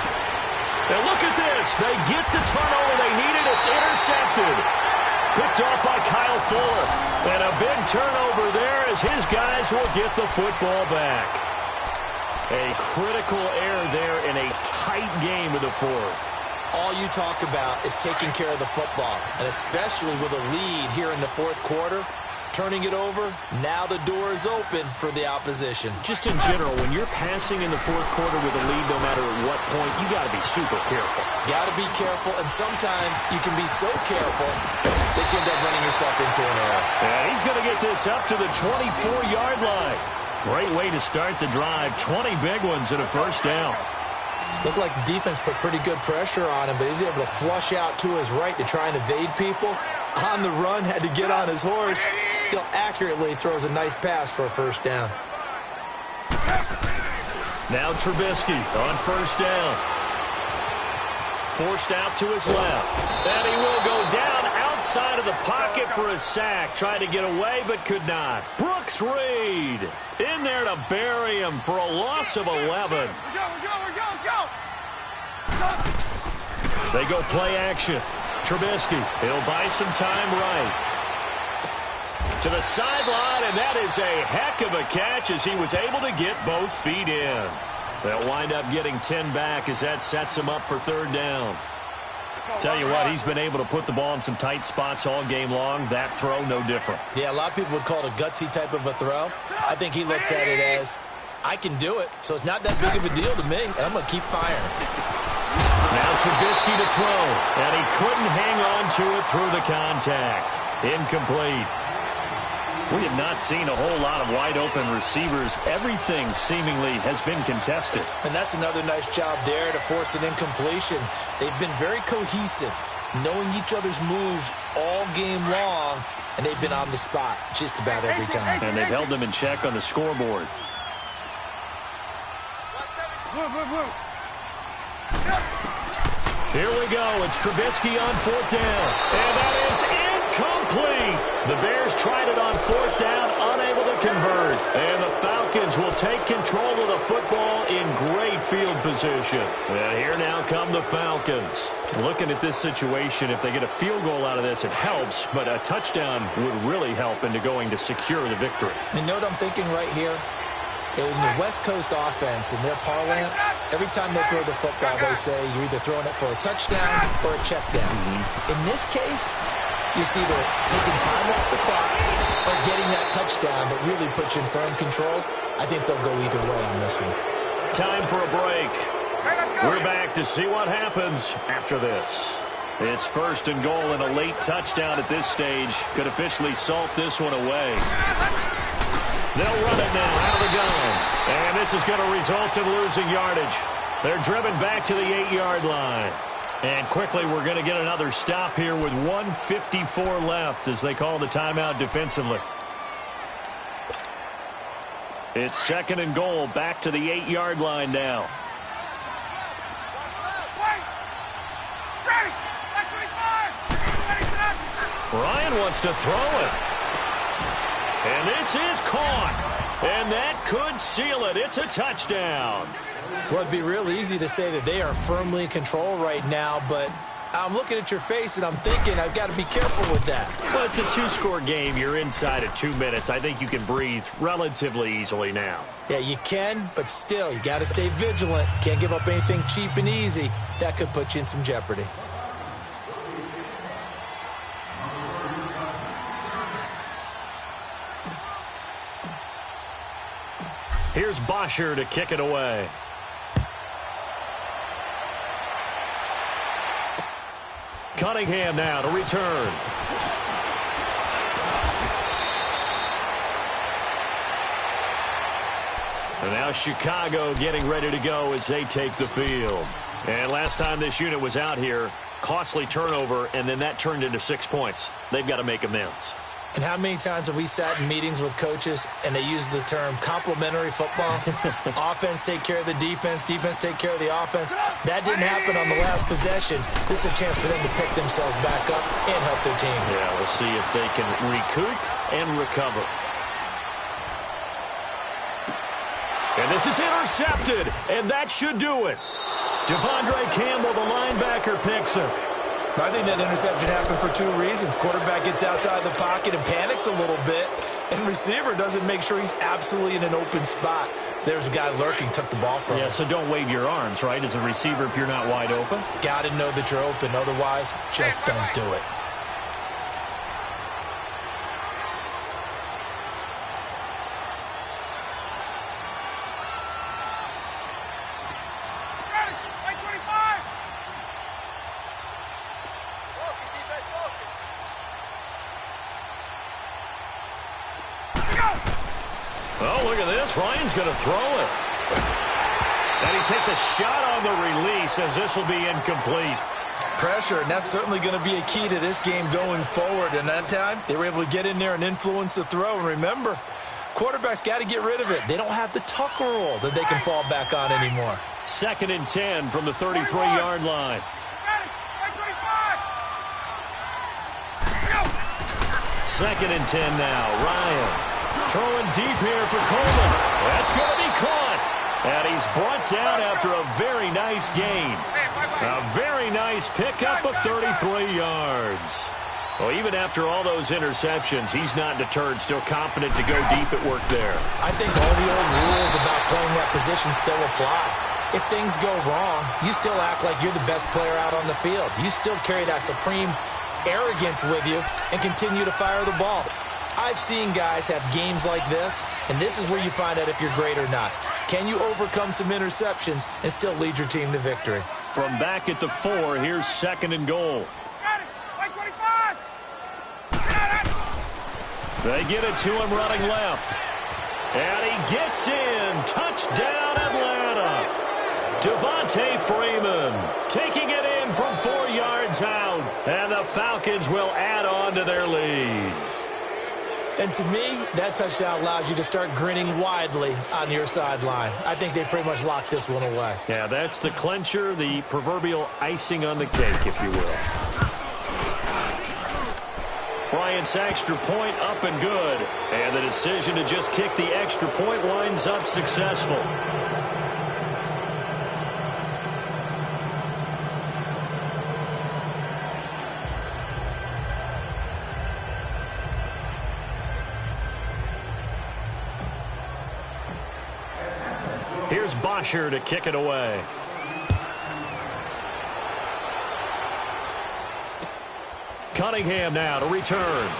And look at this. They get the turnover they needed. It's intercepted. Picked off by Kyle Fuller. And a big turnover there as his guys will get the football back. A critical error there in a tight game of the fourth. All you talk about is taking care of the football, and especially with a lead here in the fourth quarter. Turning it over, now the door is open for the opposition. Just in general, when you're passing in the fourth quarter with a lead, no matter at what point, you got to be super careful. Got to be careful, and sometimes you can be so careful that you end up running yourself into an error. And he's going to get this up to the 24-yard line. Great way to start the drive. 20 big ones and a first down. Looked like the defense put pretty good pressure on him, but he's able to flush out to his right to try and evade people. On the run, had to get on his horse. Still accurately throws a nice pass for a first down. Now Trubisky on first down. Forced out to his left. And he will go down outside of the pocket for a sack. Tried to get away, but could not. Brooks Reed in there to bury him for a loss of 11. They go play action. Trubisky, he'll buy some time right. To the sideline, and that is a heck of a catch as he was able to get both feet in. They'll wind up getting 10 back as that sets him up for third down. Tell you what, he's been able to put the ball in some tight spots all game long. That throw, no different. Yeah, a lot of people would call it a gutsy type of a throw. I think he looks at it as, I can do it, so it's not that big of a deal to me, and I'm going to keep firing. Now Trubisky to throw, and he couldn't hang on to it through the contact. Incomplete. We have not seen a whole lot of wide-open receivers. Everything seemingly has been contested. And that's another nice job there to force an incompletion. They've been very cohesive, knowing each other's moves all game long, and they've been on the spot just about every time. And they've held them in check on the scoreboard. Here we go. It's Trubisky on fourth down. And that is incomplete. The Bears tried it on fourth down, unable to convert. And the Falcons will take control of the football in great field position. And here now come the Falcons. Looking at this situation, if they get a field goal out of this, it helps. But a touchdown would really help into going to secure the victory. You know what I'm thinking right here? In the West Coast offense, in their parlance, every time they throw the football, they say you're either throwing it for a touchdown or a check down. In this case, it's either taking time off the clock or getting that touchdown that really puts you in firm control. I think they'll go either way on this one. Time for a break. We're back to see what happens after this. It's first and goal, and a late touchdown at this stage could officially salt this one away. They'll run it now out of the gun. And this is going to result in losing yardage. They're driven back to the 8-yard line. And quickly we're going to get another stop here with 1:54 left as they call the timeout defensively. It's second and goal back to the 8-yard line now. Ryan wants to throw it. And this is caught. And that could seal it. It's a touchdown. Well, it'd be real easy to say that they are firmly in control right now, but I'm looking at your face and I'm thinking I've got to be careful with that. Well, it's a 2-score game. You're inside at 2 minutes. I think you can breathe relatively easily now. Yeah, you can, but still, you got to stay vigilant. Can't give up anything cheap and easy. That could put you in some jeopardy. Here's Bosher to kick it away. Cunningham now to return. And now Chicago getting ready to go as they take the field. And last time this unit was out here, costly turnover, and then that turned into 6 points. They've got to make amends. And how many times have we sat in meetings with coaches and they use the term complementary football? Offense take care of the defense, defense take care of the offense. That didn't happen on the last possession. This is a chance for them to pick themselves back up and help their team. Yeah, we'll see if they can recoup and recover. And this is intercepted, and that should do it. Devondre Campbell, the linebacker, picks it. I think that interception happened for 2 reasons. Quarterback gets outside the pocket and panics a little bit, and receiver doesn't make sure he's absolutely in an open spot. So there's a guy lurking, took the ball from him. Yeah, so don't wave your arms, right, as a receiver if you're not wide open. Got to know that you're open. Otherwise, just don't do it. Oh, look at this. Ryan's going to throw it. And he takes a shot on the release as this will be incomplete. Pressure, and that's certainly going to be a key to this game going forward. And that time, they were able to get in there and influence the throw. And remember, quarterbacks got to get rid of it. They don't have the Tucker rule that they can fall back on anymore. 2nd and 10 from the 33-yard line. Second and 10 now. Ryan throwing deep here for Coleman. That's going to be caught. And he's brought down after a very nice gain. A very nice pickup of 33 yards. Well, even after all those interceptions, he's not deterred, still confident to go deep at work there. I think all the old rules about playing that position still apply. If things go wrong, you still act like you're the best player out on the field. You still carry that supreme arrogance with you and continue to fire the ball. I've seen guys have games like this, and this is where you find out if you're great or not. Can you overcome some interceptions and still lead your team to victory? From back at the 4, here's 2nd and goal. They get it to him running left. And he gets in. Touchdown, Atlanta. Devontae Freeman taking it in from 4 yards out. And the Falcons will add on to their lead. And to me, that touchdown allows you to start grinning widely on your sideline. I think they pretty much locked this one away. Yeah, that's the clincher, the proverbial icing on the cake, if you will. Bryant's extra point up and good. And the decision to just kick the extra point winds up successful. Here's Bosher to kick it away. Cunningham now to return.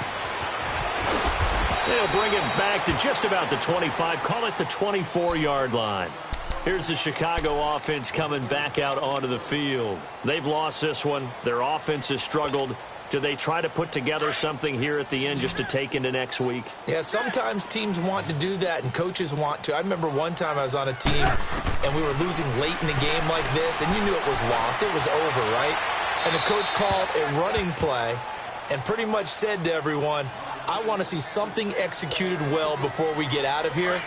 They'll bring it back to just about the 25. Call it the 24-yard line. Here's the Chicago offense coming back out onto the field. They've lost this one. Their offense has struggled. Do they try to put together something here at the end just to take into next week? Yeah, sometimes teams want to do that and coaches want to. I remember one time I was on a team and we were losing late in a game like this, and you knew it was lost. It was over, right? And the coach called a running play and pretty much said to everyone, I want to see something executed well before we get out of here.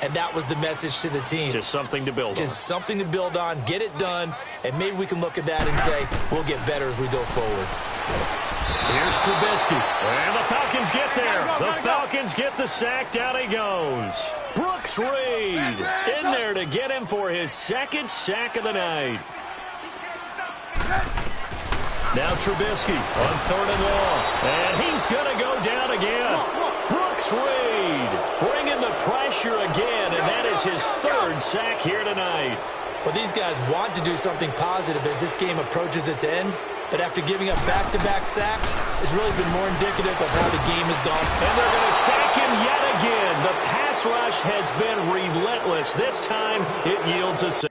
And that was the message to the team. Just something to build on. Just something to build on, get it done, and maybe we can look at that and say, we'll get better as we go forward. Here's Trubisky. And the Falcons get there. The Falcons get the sack. Down he goes. Brooks Reed in there to get him for his 2nd sack of the night. Now Trubisky on 3rd and long. And he's going to go down again. Brooks Reed bringing the pressure again, and that is his 3rd sack here tonight. Well, these guys want to do something positive as this game approaches its end, but after giving up back-to-back sacks, it's really been more indicative of how the game has gone. And they're going to sack him yet again. The pass pass rush has been relentless. This time, it yields a